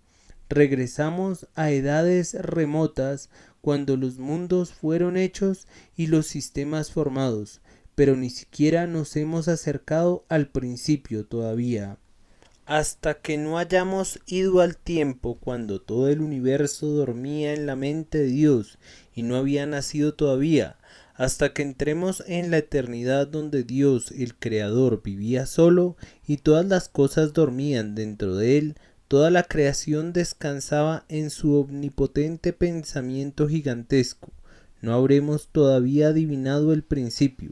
Speaker 3: Regresamos a edades remotas, cuando los mundos fueron hechos y los sistemas formados, pero ni siquiera nos hemos acercado al principio todavía. Hasta que no hayamos ido al tiempo cuando todo el universo dormía en la mente de Dios y no había nacido todavía, hasta que entremos en la eternidad donde Dios, el Creador, vivía solo y todas las cosas dormían dentro de él, toda la creación descansaba en su omnipotente pensamiento gigantesco. No habremos todavía adivinado el principio.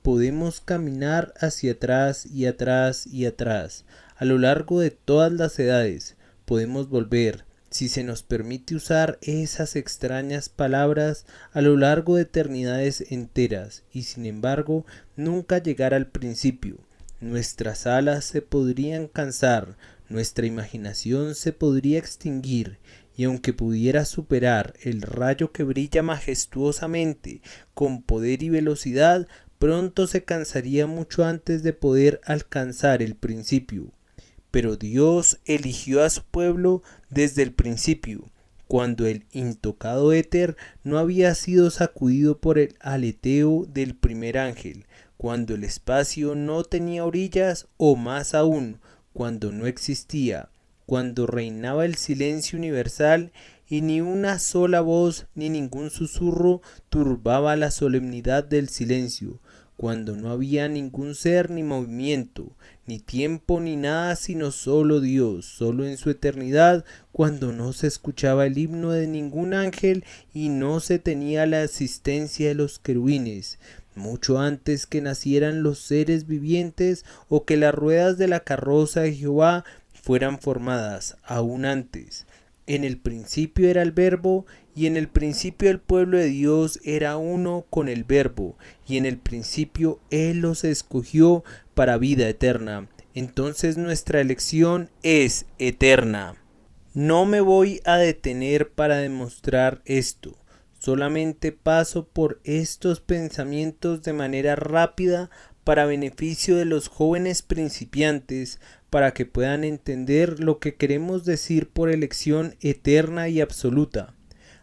Speaker 3: Podemos caminar hacia atrás y atrás y atrás, a lo largo de todas las edades. Podemos volver, si se nos permite usar esas extrañas palabras, a lo largo de eternidades enteras, y sin embargo nunca llegar al principio. Nuestras alas se podrían cansar, nuestra imaginación se podría extinguir, y aunque pudiera superar el rayo que brilla majestuosamente con poder y velocidad, pronto se cansaría mucho antes de poder alcanzar el principio. Pero Dios eligió a su pueblo desde el principio, cuando el intocado éter no había sido sacudido por el aleteo del primer ángel, cuando el espacio no tenía orillas, o más aún, cuando no existía, cuando reinaba el silencio universal y ni una sola voz ni ningún susurro turbaba la solemnidad del silencio, cuando no había ningún ser ni movimiento, ni tiempo ni nada sino solo Dios, solo en su eternidad, cuando no se escuchaba el himno de ningún ángel y no se tenía la asistencia de los querubines, mucho antes que nacieran los seres vivientes o que las ruedas de la carroza de Jehová fueran formadas, aún antes. En el principio era el Verbo, y en el principio el pueblo de Dios era uno con el Verbo, y en el principio Él los escogió para vida eterna. Entonces nuestra elección es eterna. No me voy a detener para demostrar esto. Solamente paso por estos pensamientos de manera rápida para beneficio de los jóvenes principiantes, para que puedan entender lo que queremos decir por elección eterna y absoluta.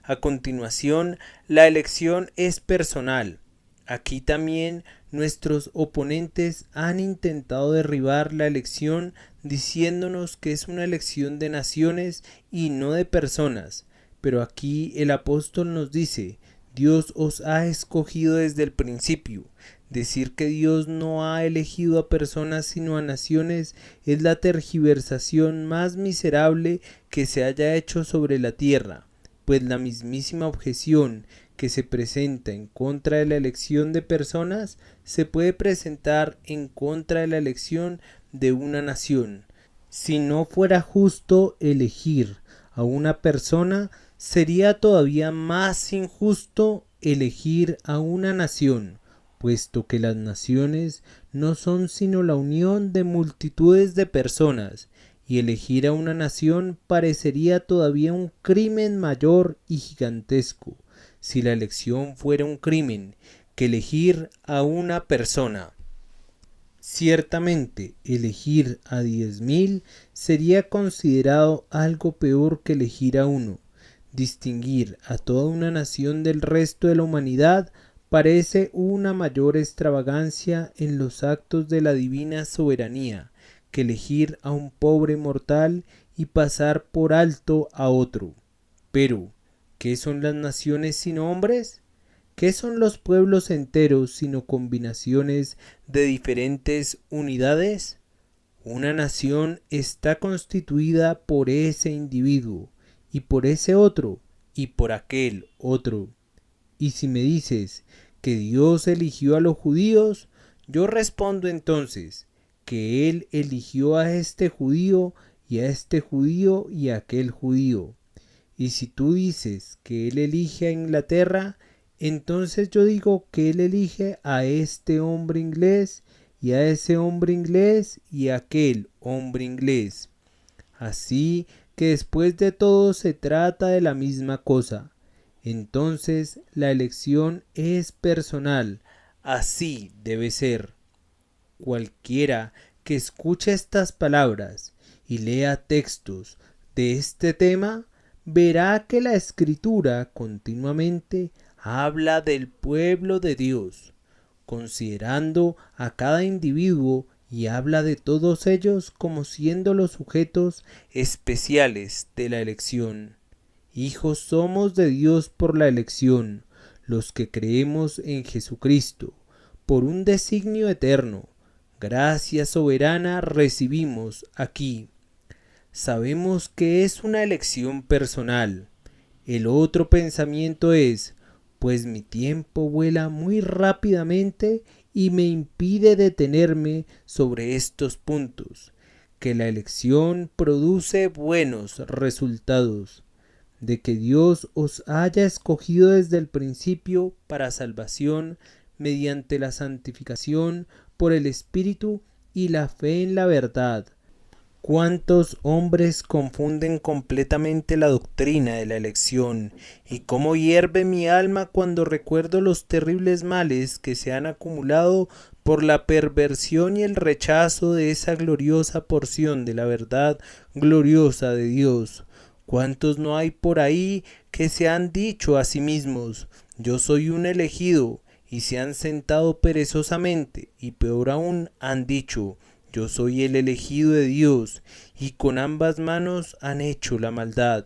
Speaker 3: A continuación, la elección es personal. Aquí también nuestros oponentes han intentado derribar la elección diciéndonos que es una elección de naciones y no de personas. Pero aquí el apóstol nos dice: Dios os ha escogido desde el principio. Decir que Dios no ha elegido a personas sino a naciones es la tergiversación más miserable que se haya hecho sobre la tierra, pues la mismísima objeción que se presenta en contra de la elección de personas se puede presentar en contra de la elección de una nación. Si no fuera justo elegir a una persona, sería todavía más injusto elegir a una nación, puesto que las naciones no son sino la unión de multitudes de personas, y elegir a una nación parecería todavía un crimen mayor y gigantesco, si la elección fuera un crimen, que elegir a una persona. Ciertamente, elegir a 10.000 sería considerado algo peor que elegir a uno. Distinguir a toda una nación del resto de la humanidad parece una mayor extravagancia en los actos de la divina soberanía que elegir a un pobre mortal y pasar por alto a otro. Pero, ¿qué son las naciones sino hombres? ¿Qué son los pueblos enteros sino combinaciones de diferentes unidades? Una nación está constituida por ese individuo, y por ese otro, y por aquel otro. Y si me dices que Dios eligió a los judíos, yo respondo entonces que Él eligió a este judío y a este judío y a aquel judío. Y si tú dices que Él elige a Inglaterra, entonces yo digo que Él elige a este hombre inglés y a ese hombre inglés y a aquel hombre inglés. Así que después de todo se trata de la misma cosa. Entonces la elección es personal, así debe ser. Cualquiera que escuche estas palabras y lea textos de este tema, verá que la Escritura continuamente habla del pueblo de Dios, considerando a cada individuo, y habla de todos ellos como siendo los sujetos especiales de la elección. Hijos somos de Dios por la elección, los que creemos en Jesucristo, por un designio eterno. Gracia soberana recibimos aquí. sabemos que es una elección personal. El otro pensamiento es, pues mi tiempo vuela muy rápidamente y me impide detenerme sobre estos puntos, que la elección produce buenos resultados, de que Dios os haya escogido desde el principio para salvación mediante la santificación por el Espíritu y la fe en la verdad. ¿Cuántos hombres confunden completamente la doctrina de la elección? Y cómo hierve mi alma cuando recuerdo los terribles males que se han acumulado por la perversión y el rechazo de esa gloriosa porción de la verdad gloriosa de Dios. ¿Cuántos no hay por ahí que se han dicho a sí mismos, yo soy un elegido, y se han sentado perezosamente, y peor aún han dicho, yo soy el elegido de Dios, y con ambas manos han hecho la maldad.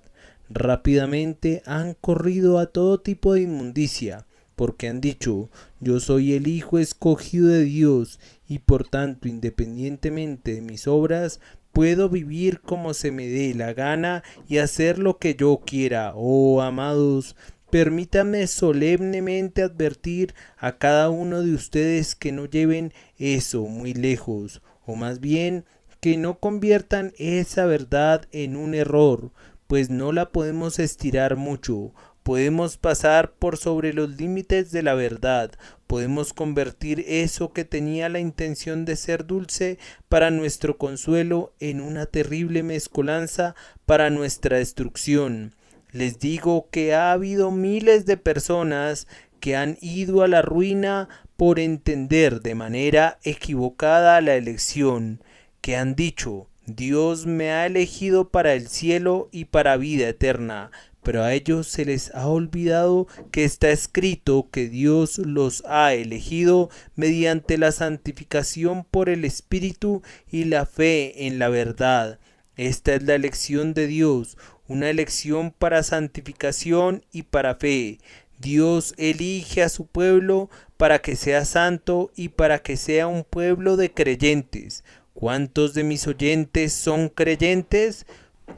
Speaker 3: Rápidamente han corrido a todo tipo de inmundicia, porque han dicho, yo soy el Hijo escogido de Dios, y por tanto, independientemente de mis obras, puedo vivir como se me dé la gana y hacer lo que yo quiera. Oh, amados, permítanme solemnemente advertir a cada uno de ustedes que no lleven eso muy lejos, o más bien que no conviertan esa verdad en un error, pues no la podemos estirar mucho. Podemos pasar por sobre los límites de la verdad, podemos convertir eso que tenía la intención de ser dulce para nuestro consuelo en una terrible mezcolanza para nuestra destrucción. Les digo que ha habido miles de personas que han ido a la ruina por entender de manera equivocada la elección, que han dicho, Dios me ha elegido para el cielo y para vida eterna, pero a ellos se les ha olvidado que está escrito que Dios los ha elegido mediante la santificación por el Espíritu y la fe en la verdad. Esta es la elección de Dios, una elección para santificación y para fe. Dios elige a su pueblo para que sea santo y para que sea un pueblo de creyentes. ¿Cuántos de mis oyentes son creyentes?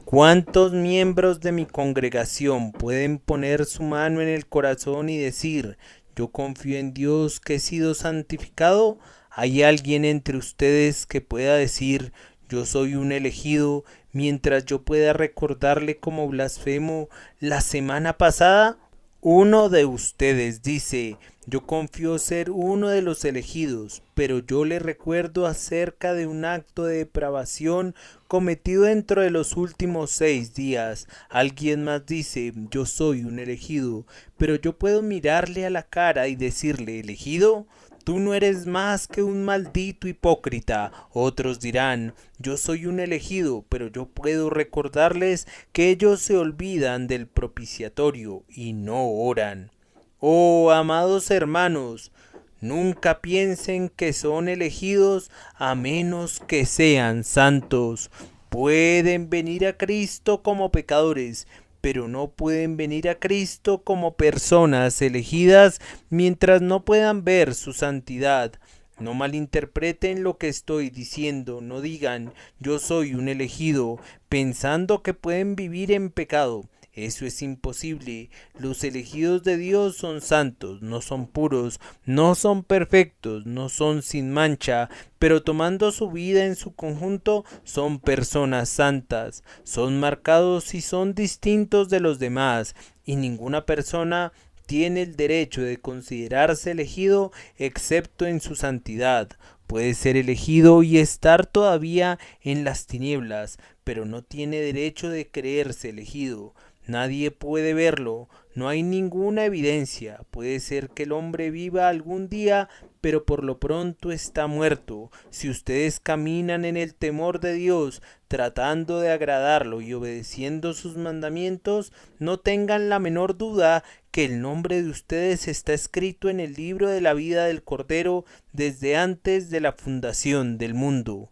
Speaker 3: ¿Cuántos miembros de mi congregación pueden poner su mano en el corazón y decir, yo confío en Dios que he sido santificado? ¿Hay alguien entre ustedes que pueda decir, yo soy un elegido, mientras yo pueda recordarle como blasfemo la semana pasada? Uno de ustedes dice, yo confío ser uno de los elegidos, pero yo le recuerdo acerca de un acto de depravación cometido dentro de los últimos 6 días. Alguien más dice, yo soy un elegido, pero yo puedo mirarle a la cara y decirle, ¿elegido? Tú no eres más que un maldito hipócrita. Otros dirán, yo soy un elegido, pero yo puedo recordarles que ellos se olvidan del propiciatorio y no oran. Oh, amados hermanos, nunca piensen que son elegidos a menos que sean santos. Pueden venir a Cristo como pecadores, pero no pueden venir a Cristo como personas elegidas mientras no puedan ver su santidad. No malinterpreten lo que estoy diciendo, no digan yo soy un elegido, pensando que pueden vivir en pecado. Eso es imposible. Los elegidos de Dios son santos, no son puros, no son perfectos, no son sin mancha, pero tomando su vida en su conjunto son personas santas, son marcados y son distintos de los demás, y ninguna persona tiene el derecho de considerarse elegido excepto en su santidad. Puede ser elegido y estar todavía en las tinieblas, pero no tiene derecho de creerse elegido. Nadie puede verlo, no hay ninguna evidencia. Puede ser que el hombre viva algún día, pero por lo pronto está muerto. Si ustedes caminan en el temor de Dios, tratando de agradarlo y obedeciendo sus mandamientos, no tengan la menor duda que el nombre de ustedes está escrito en el libro de la vida del Cordero desde antes de la fundación del mundo.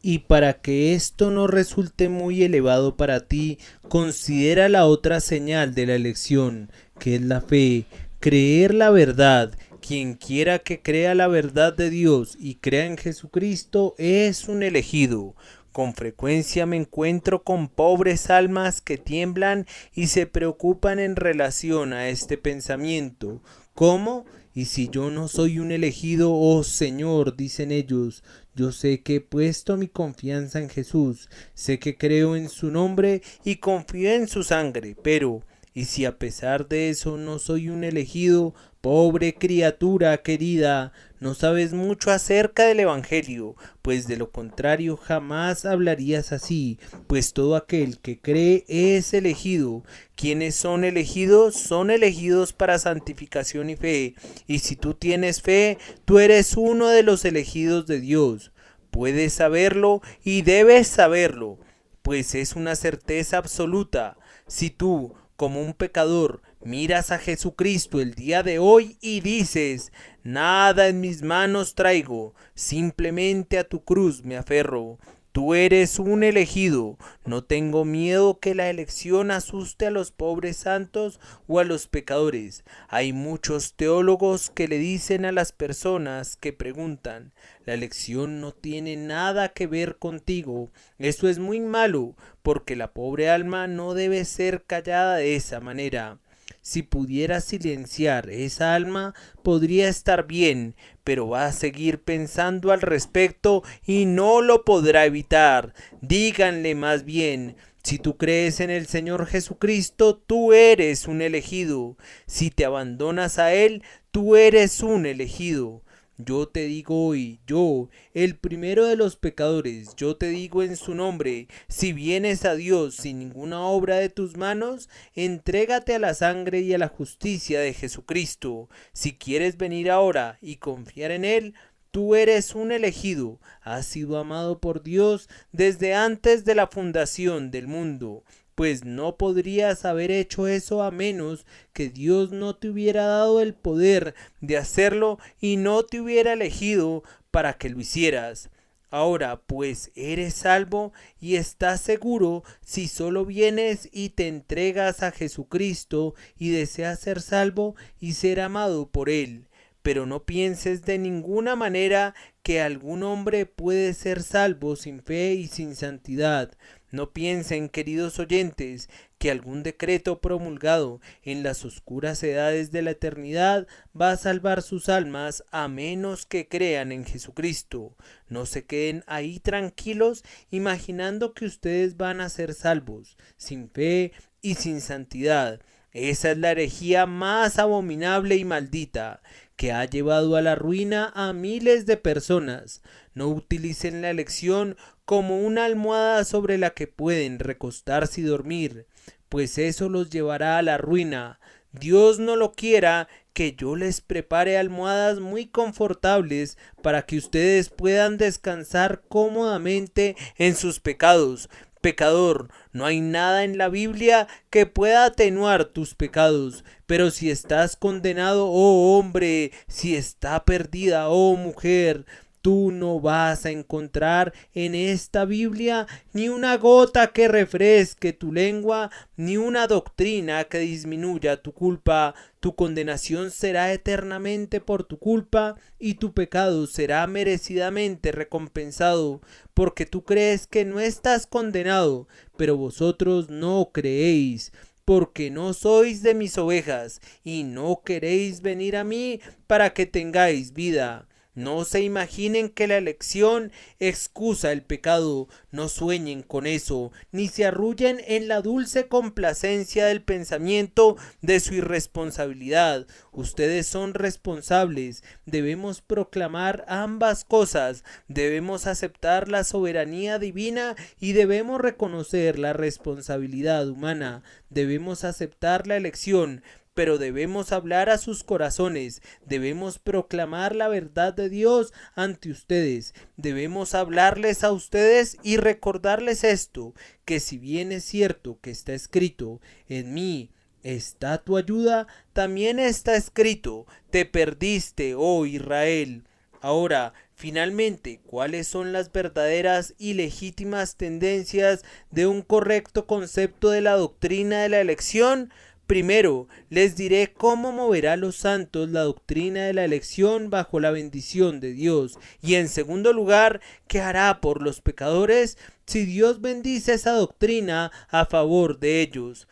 Speaker 3: Y para que esto no resulte muy elevado para ti, considera la otra señal de la elección, que es la fe, creer la verdad. Quien quiera que crea la verdad de Dios y crea en Jesucristo es un elegido. Con frecuencia me encuentro con pobres almas que tiemblan y se preocupan en relación a este pensamiento. ¿Cómo? ¿Y si yo no soy un elegido, oh Señor? Dicen ellos. Yo sé que he puesto mi confianza en Jesús, sé que creo en su nombre y confío en su sangre, pero ¿y si a pesar de eso no soy un elegido? Pobre criatura querida, no sabes mucho acerca del Evangelio, pues de lo contrario jamás hablarías así, pues todo aquel que cree es elegido. ¿Quiénes son elegidos? Son elegidos para santificación y fe, y si tú tienes fe, tú eres uno de los elegidos de Dios. Puedes saberlo y debes saberlo, pues es una certeza absoluta. Si tú, como un pecador, miras a Jesucristo el día de hoy y dices: nada en mis manos traigo, simplemente a tu cruz me aferro. Tú eres un elegido. No tengo miedo que la elección asuste a los pobres santos o a los pecadores. Hay muchos teólogos que le dicen a las personas que preguntan: la elección no tiene nada que ver contigo. Eso es muy malo, porque la pobre alma no debe ser callada de esa manera. Si pudiera silenciar esa alma, podría estar bien, pero va a seguir pensando al respecto y no lo podrá evitar. Díganle más bien: si tú crees en el Señor Jesucristo, tú eres un elegido. Si te abandonas a Él, tú eres un elegido. Yo te digo hoy, yo, el primero de los pecadores, yo te digo en su nombre: si vienes a Dios sin ninguna obra de tus manos, entrégate a la sangre y a la justicia de Jesucristo. Si quieres venir ahora y confiar en Él, tú eres un elegido, has sido amado por Dios desde antes de la fundación del mundo. Pues no podrías haber hecho eso a menos que Dios no te hubiera dado el poder de hacerlo y no te hubiera elegido para que lo hicieras. Ahora pues eres salvo y estás seguro si solo vienes y te entregas a Jesucristo y deseas ser salvo y ser amado por Él. Pero no pienses de ninguna manera que algún hombre puede ser salvo sin fe y sin santidad. No piensen, queridos oyentes, que algún decreto promulgado en las oscuras edades de la eternidad va a salvar sus almas a menos que crean en Jesucristo. No se queden ahí tranquilos imaginando que ustedes van a ser salvos, sin fe y sin santidad. Esa es la herejía más abominable y maldita, que ha llevado a la ruina a miles de personas. No utilicen la elección como una almohada sobre la que pueden recostarse y dormir, pues eso los llevará a la ruina. Dios no lo quiera que yo les prepare almohadas muy confortables para que ustedes puedan descansar cómodamente en sus pecados. Pecador, no hay nada en la Biblia que pueda atenuar tus pecados, pero si estás condenado, oh hombre, si está perdida, oh mujer, tú no vas a encontrar en esta Biblia ni una gota que refresque tu lengua, ni una doctrina que disminuya tu culpa. Tu condenación será eternamente por tu culpa y tu pecado será merecidamente recompensado, porque tú crees que no estás condenado, pero vosotros no creéis. Porque no sois de mis ovejas y no queréis venir a mí para que tengáis vida. No se imaginen que la elección excusa el pecado, no sueñen con eso, ni se arrullen en la dulce complacencia del pensamiento de su irresponsabilidad. Ustedes son responsables, debemos proclamar ambas cosas, debemos aceptar la soberanía divina y debemos reconocer la responsabilidad humana, debemos aceptar la elección, pero debemos hablar a sus corazones, debemos proclamar la verdad de Dios ante ustedes, debemos hablarles a ustedes y recordarles esto, que si bien es cierto que está escrito: en mí está tu ayuda, también está escrito: te perdiste, oh Israel. Ahora, finalmente, ¿cuáles son las verdaderas y legítimas tendencias de un correcto concepto de la doctrina de la elección? Primero, les diré cómo moverá a los santos la doctrina de la elección bajo la bendición de Dios. Y en segundo lugar, qué hará por los pecadores si Dios bendice esa doctrina a favor de ellos.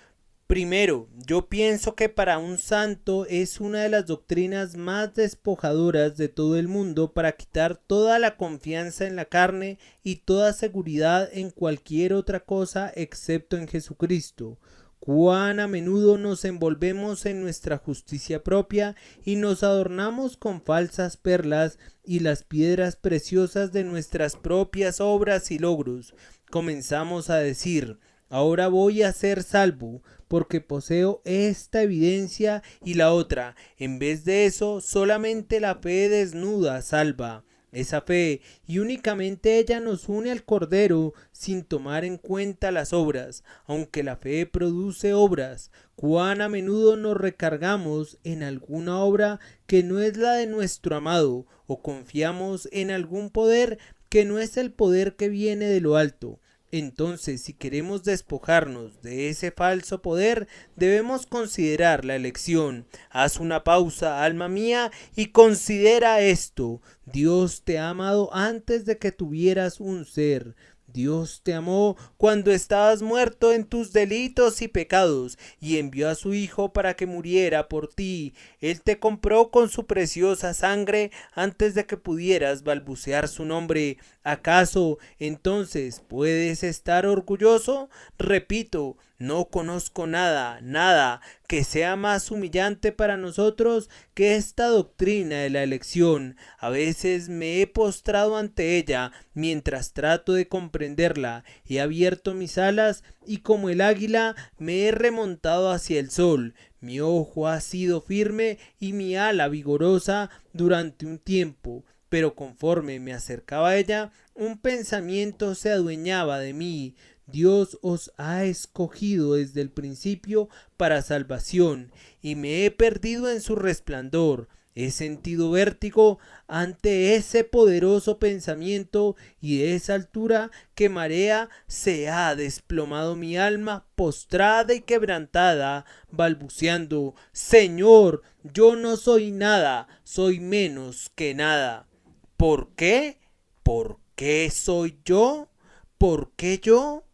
Speaker 3: Primero, yo pienso que para un santo es una de las doctrinas más despojadoras de todo el mundo para quitar toda la confianza en la carne y toda seguridad en cualquier otra cosa excepto en Jesucristo. Cuán a menudo nos envolvemos en nuestra justicia propia y nos adornamos con falsas perlas y las piedras preciosas de nuestras propias obras y logros. Comenzamos a decir: ahora voy a ser salvo porque poseo esta evidencia y la otra. En vez de eso, solamente la fe desnuda salva. Esa fe, y únicamente ella, nos une al Cordero sin tomar en cuenta las obras, aunque la fe produce obras. Cuán a menudo nos recargamos en alguna obra que no es la de nuestro amado, o confiamos en algún poder que no es el poder que viene de lo alto. Entonces, si queremos despojarnos de ese falso poder, debemos considerar la elección. Haz una pausa, alma mía, y considera esto. Dios te ha amado antes de que tuvieras un ser. Dios te amó cuando estabas muerto en tus delitos y pecados, y envió a su Hijo para que muriera por ti. Él te compró con su preciosa sangre antes de que pudieras balbucear su nombre. ¿Acaso entonces puedes estar orgulloso? Repito, no conozco nada que sea más humillante para nosotros que esta doctrina de la elección. A veces me he postrado ante ella mientras trato de comprenderla. He abierto mis alas y como el águila me he remontado hacia el sol. Mi ojo ha sido firme y mi ala vigorosa durante un tiempo. Pero conforme me acercaba a ella, un pensamiento se adueñaba de mí. Dios os ha escogido desde el principio para salvación, y me he perdido en su resplandor. He sentido vértigo ante ese poderoso pensamiento, y de esa altura que marea se ha desplomado mi alma, postrada y quebrantada, balbuceando: Señor, yo no soy nada, soy menos que nada. ¿Por qué? ¿Por qué soy yo? ¿Por qué yo?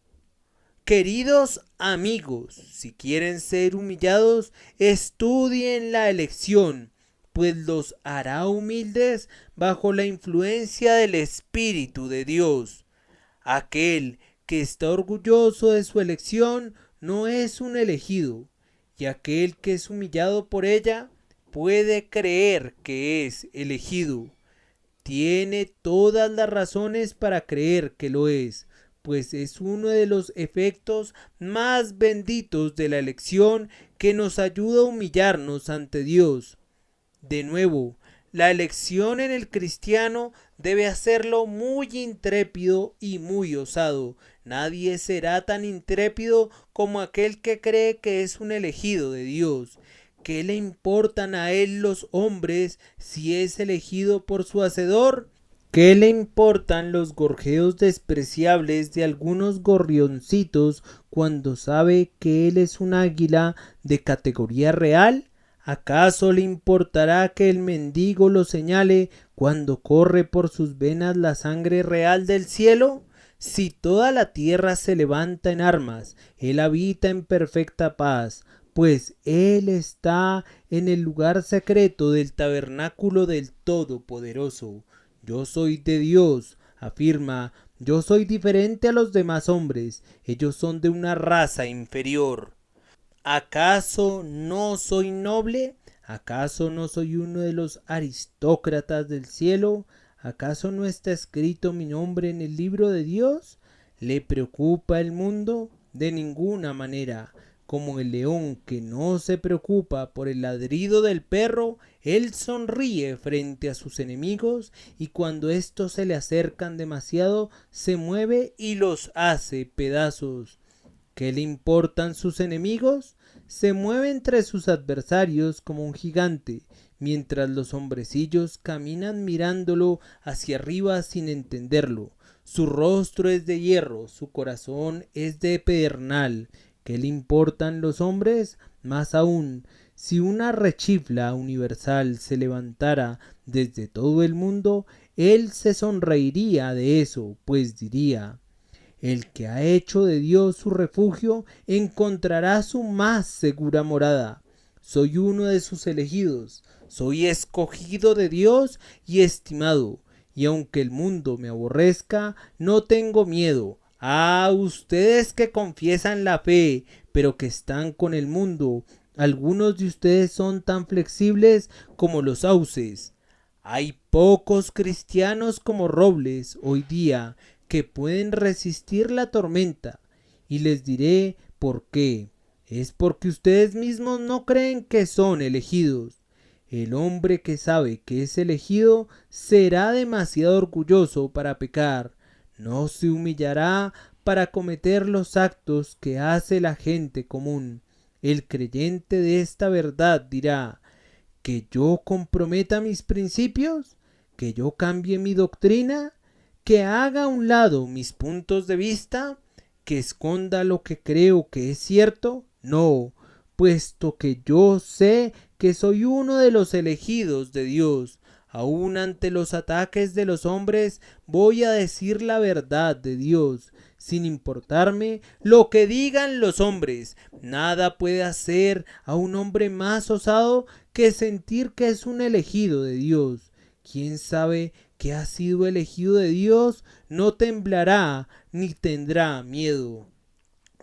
Speaker 3: Queridos amigos, si quieren ser humillados, estudien la elección, pues los hará humildes bajo la influencia del Espíritu de Dios. Aquel que está orgulloso de su elección no es un elegido, y aquel que es humillado por ella puede creer que es elegido. Tiene todas las razones para creer que lo es, pues es uno de los efectos más benditos de la elección que nos ayuda a humillarnos ante Dios. De nuevo, la elección en el cristiano debe hacerlo muy intrépido y muy osado. Nadie será tan intrépido como aquel que cree que es un elegido de Dios. ¿Qué le importan a él los hombres si es elegido por su Hacedor? ¿Qué le importan los gorjeos despreciables de algunos gorrioncitos cuando sabe que él es un águila de categoría real? ¿Acaso le importará que el mendigo lo señale cuando corre por sus venas la sangre real del cielo? Si toda la tierra se levanta en armas, él habita en perfecta paz, pues él está en el lugar secreto del tabernáculo del Todopoderoso. Yo soy de Dios, afirma, yo soy diferente a los demás hombres, ellos son de una raza inferior. ¿Acaso no soy noble? ¿Acaso no soy uno de los aristócratas del cielo? ¿Acaso no está escrito mi nombre en el libro de Dios? ¿Le preocupa el mundo? De ninguna manera. Como el león que no se preocupa por el ladrido del perro, él sonríe frente a sus enemigos y cuando estos se le acercan demasiado, se mueve y los hace pedazos. ¿Qué le importan sus enemigos? Se mueve entre sus adversarios como un gigante, mientras los hombrecillos caminan mirándolo hacia arriba sin entenderlo. Su rostro es de hierro, su corazón es de pedernal. ¿Qué le importan los hombres? Más aún, si una rechifla universal se levantara desde todo el mundo, él se sonreiría de eso, pues diría: el que ha hecho de Dios su refugio encontrará su más segura morada. Soy uno de sus elegidos, soy escogido de Dios y estimado, y aunque el mundo me aborrezca, no tengo miedo. Ah, ustedes que confiesan la fe, pero que están con el mundo, algunos de ustedes son tan flexibles como los sauces. Hay pocos cristianos como robles hoy día que pueden resistir la tormenta, y les diré por qué. Es porque ustedes mismos no creen que son elegidos. El hombre que sabe que es elegido será demasiado orgulloso para pecar. No se humillará para cometer los actos que hace la gente común. El creyente de esta verdad dirá: ¿que yo comprometa mis principios? ¿Que yo cambie mi doctrina? ¿Que haga a un lado mis puntos de vista? ¿Que esconda lo que creo que es cierto? No, puesto que yo sé que soy uno de los elegidos de Dios. Aun ante los ataques de los hombres voy a decir la verdad de Dios, sin importarme lo que digan los hombres. Nada puede hacer a un hombre más osado que sentir que es un elegido de Dios. ¿Quién sabe que ha sido elegido de Dios? No temblará ni tendrá miedo.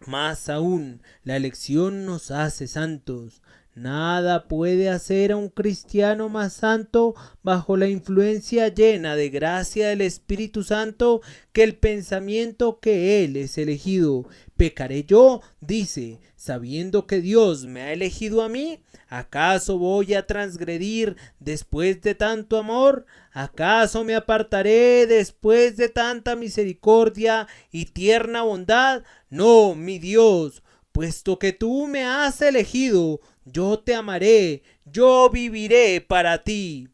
Speaker 3: Más aún, la elección nos hace santos. Nada puede hacer a un cristiano más santo bajo la influencia llena de gracia del Espíritu Santo que el pensamiento que Él es elegido. ¿Pecaré yo? Dice, sabiendo que Dios me ha elegido a mí. ¿Acaso voy a transgredir después de tanto amor? ¿Acaso me apartaré después de tanta misericordia y tierna bondad? No, mi Dios, puesto que tú me has elegido, yo te amaré, yo viviré para ti.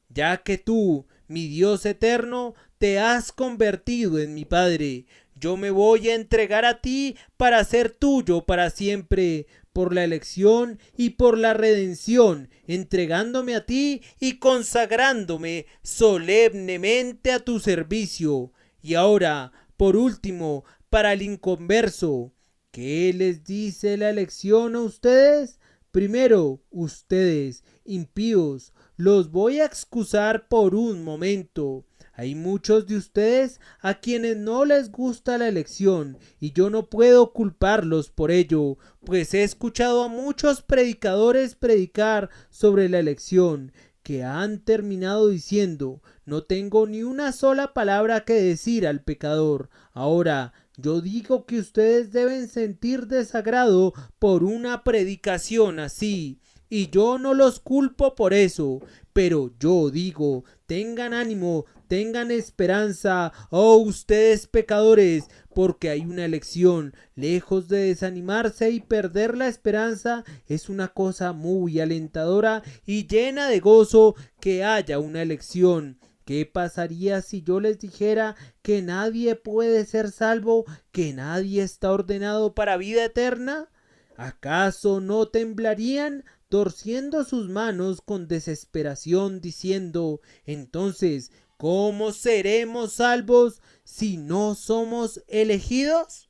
Speaker 3: Ya que tú, mi Dios eterno, te has convertido en mi Padre, yo me voy a entregar a ti para ser tuyo para siempre, por la elección y por la redención, entregándome a ti y consagrándome solemnemente a tu servicio. Y ahora, por último, para el inconverso, ¿qué les dice la elección a ustedes? Primero, ustedes, impíos, los voy a excusar por un momento. Hay muchos de ustedes a quienes no les gusta la elección y yo no puedo culparlos por ello, pues he escuchado a muchos predicadores predicar sobre la elección que han terminado diciendo: no tengo ni una sola palabra que decir al pecador. Ahora, yo digo que ustedes deben sentir desagrado por una predicación así, y yo no los culpo por eso, pero yo digo: tengan ánimo, tengan esperanza, oh ustedes pecadores, porque hay una elección. Lejos de desanimarse y perder la esperanza, es una cosa muy alentadora y llena de gozo que haya una elección. ¿Qué pasaría si yo les dijera que nadie puede ser salvo, que nadie está ordenado para vida eterna? ¿Acaso no temblarían, torciendo sus manos con desesperación, diciendo: entonces, ¿cómo seremos salvos si no somos elegidos?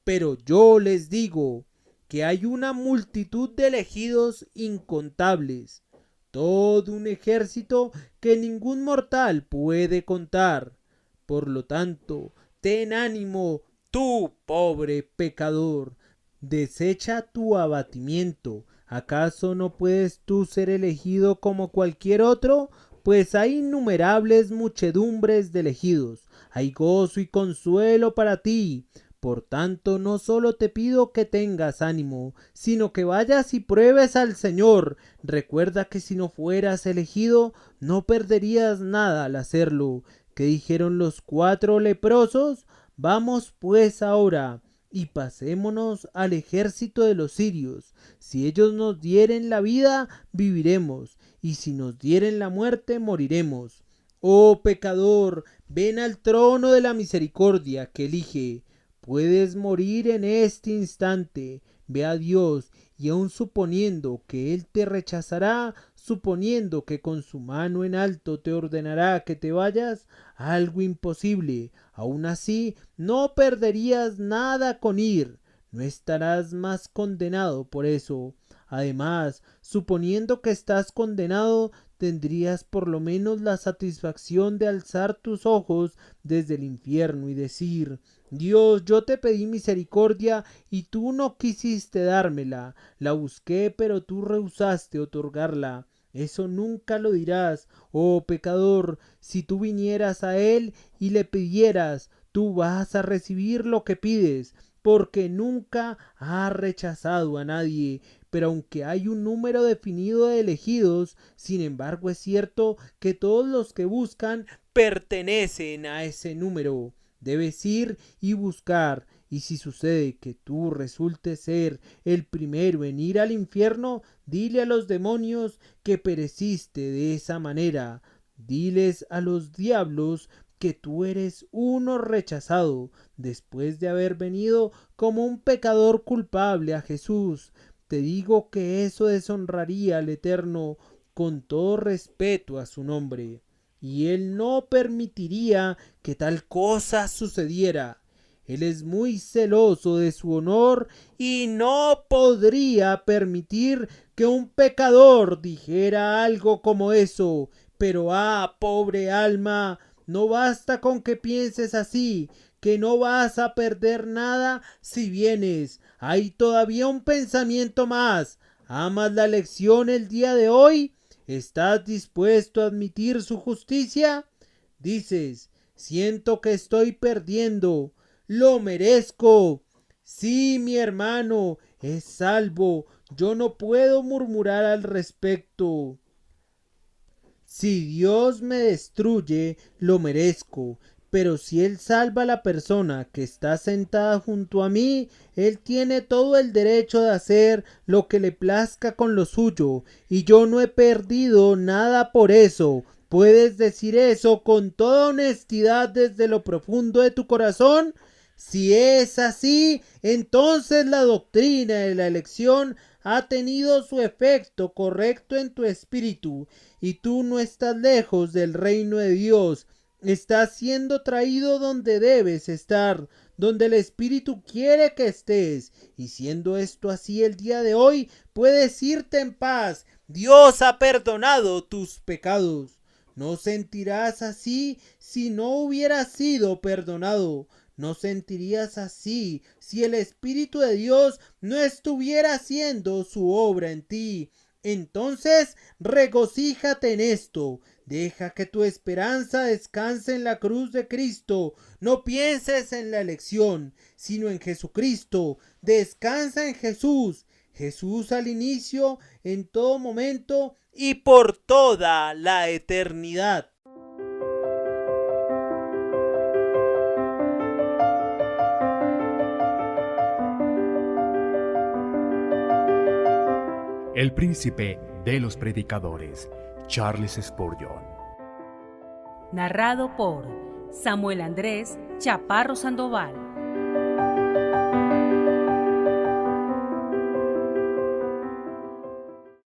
Speaker 3: Pero yo les digo que hay una multitud de elegidos incontables, todo un ejército que ningún mortal puede contar. Por lo tanto, ten ánimo, tú pobre pecador, desecha tu abatimiento. ¿Acaso no puedes tú ser elegido como cualquier otro? Pues hay innumerables muchedumbres de elegidos, hay gozo y consuelo para ti. Por tanto, no solo te pido que tengas ánimo, sino que vayas y pruebes al Señor. Recuerda que si no fueras elegido, no perderías nada al hacerlo. ¿Qué dijeron los 4 leprosos? Vamos pues ahora y pasémonos al ejército de los sirios. Si ellos nos dieren la vida, viviremos, y si nos dieren la muerte, moriremos. Oh pecador, ven al trono de la misericordia que elige. Puedes morir en este instante. ve a Dios, y aun suponiendo que Él te rechazará, suponiendo que con su mano en alto te ordenará que te vayas, algo imposible, aun así no perderías nada con ir, no estarás más condenado por eso. Además, suponiendo que estás condenado, tendrías por lo menos la satisfacción de alzar tus ojos desde el infierno y decir: Dios, yo te pedí misericordia y tú no quisiste dármela, la busqué pero tú rehusaste otorgarla. Eso nunca lo dirás, oh pecador. Si tú vinieras a Él y le pidieras, tú vas a recibir lo que pides, porque nunca ha rechazado a nadie. Pero aunque hay un número definido de elegidos, sin embargo es cierto que todos los que buscan pertenecen a ese número. Debes ir y buscar, y si sucede que tú resultes ser el primero en ir al infierno, dile a los demonios que pereciste de esa manera. Diles a los diablos que tú eres uno rechazado, después de haber venido como un pecador culpable a Jesús. Te digo que eso deshonraría al Eterno, con todo respeto a su nombre, y Él no permitiría que tal cosa sucediera. Él es muy celoso de su honor y no podría permitir que un pecador dijera algo como eso. Pero pobre alma, no basta con que pienses así, que no vas a perder nada si vienes. Hay todavía un pensamiento más. ¿Amas la elección el día de hoy? ¿Estás dispuesto a admitir su justicia? Dices: siento que estoy perdiendo. Lo merezco. Sí, mi hermano es salvo. Yo no puedo murmurar al respecto. Si Dios me destruye, lo merezco. Pero si Él salva a la persona que está sentada junto a mí, Él tiene todo el derecho de hacer lo que le plazca con lo suyo, y yo no he perdido nada por eso. ¿Puedes decir eso con toda honestidad desde lo profundo de tu corazón? Si es así, entonces la doctrina de la elección ha tenido su efecto correcto en tu espíritu, y tú no estás lejos del reino de Dios. Estás siendo traído donde debes estar, donde el Espíritu quiere que estés, y siendo esto así el día de hoy, puedes irte en paz. Dios ha perdonado tus pecados. No sentirás así si no hubieras sido perdonado. No sentirías así si el Espíritu de Dios no estuviera haciendo su obra en ti. Entonces, regocíjate en esto. Deja que tu esperanza descanse en la cruz de Cristo. No pienses en la elección, sino en Jesucristo. Descansa en Jesús. Jesús al inicio, en todo momento y por toda la eternidad.
Speaker 1: El príncipe de los predicadores, Charles Spurgeon.
Speaker 2: Narrado por Samuel Andrés Chaparro Sandoval.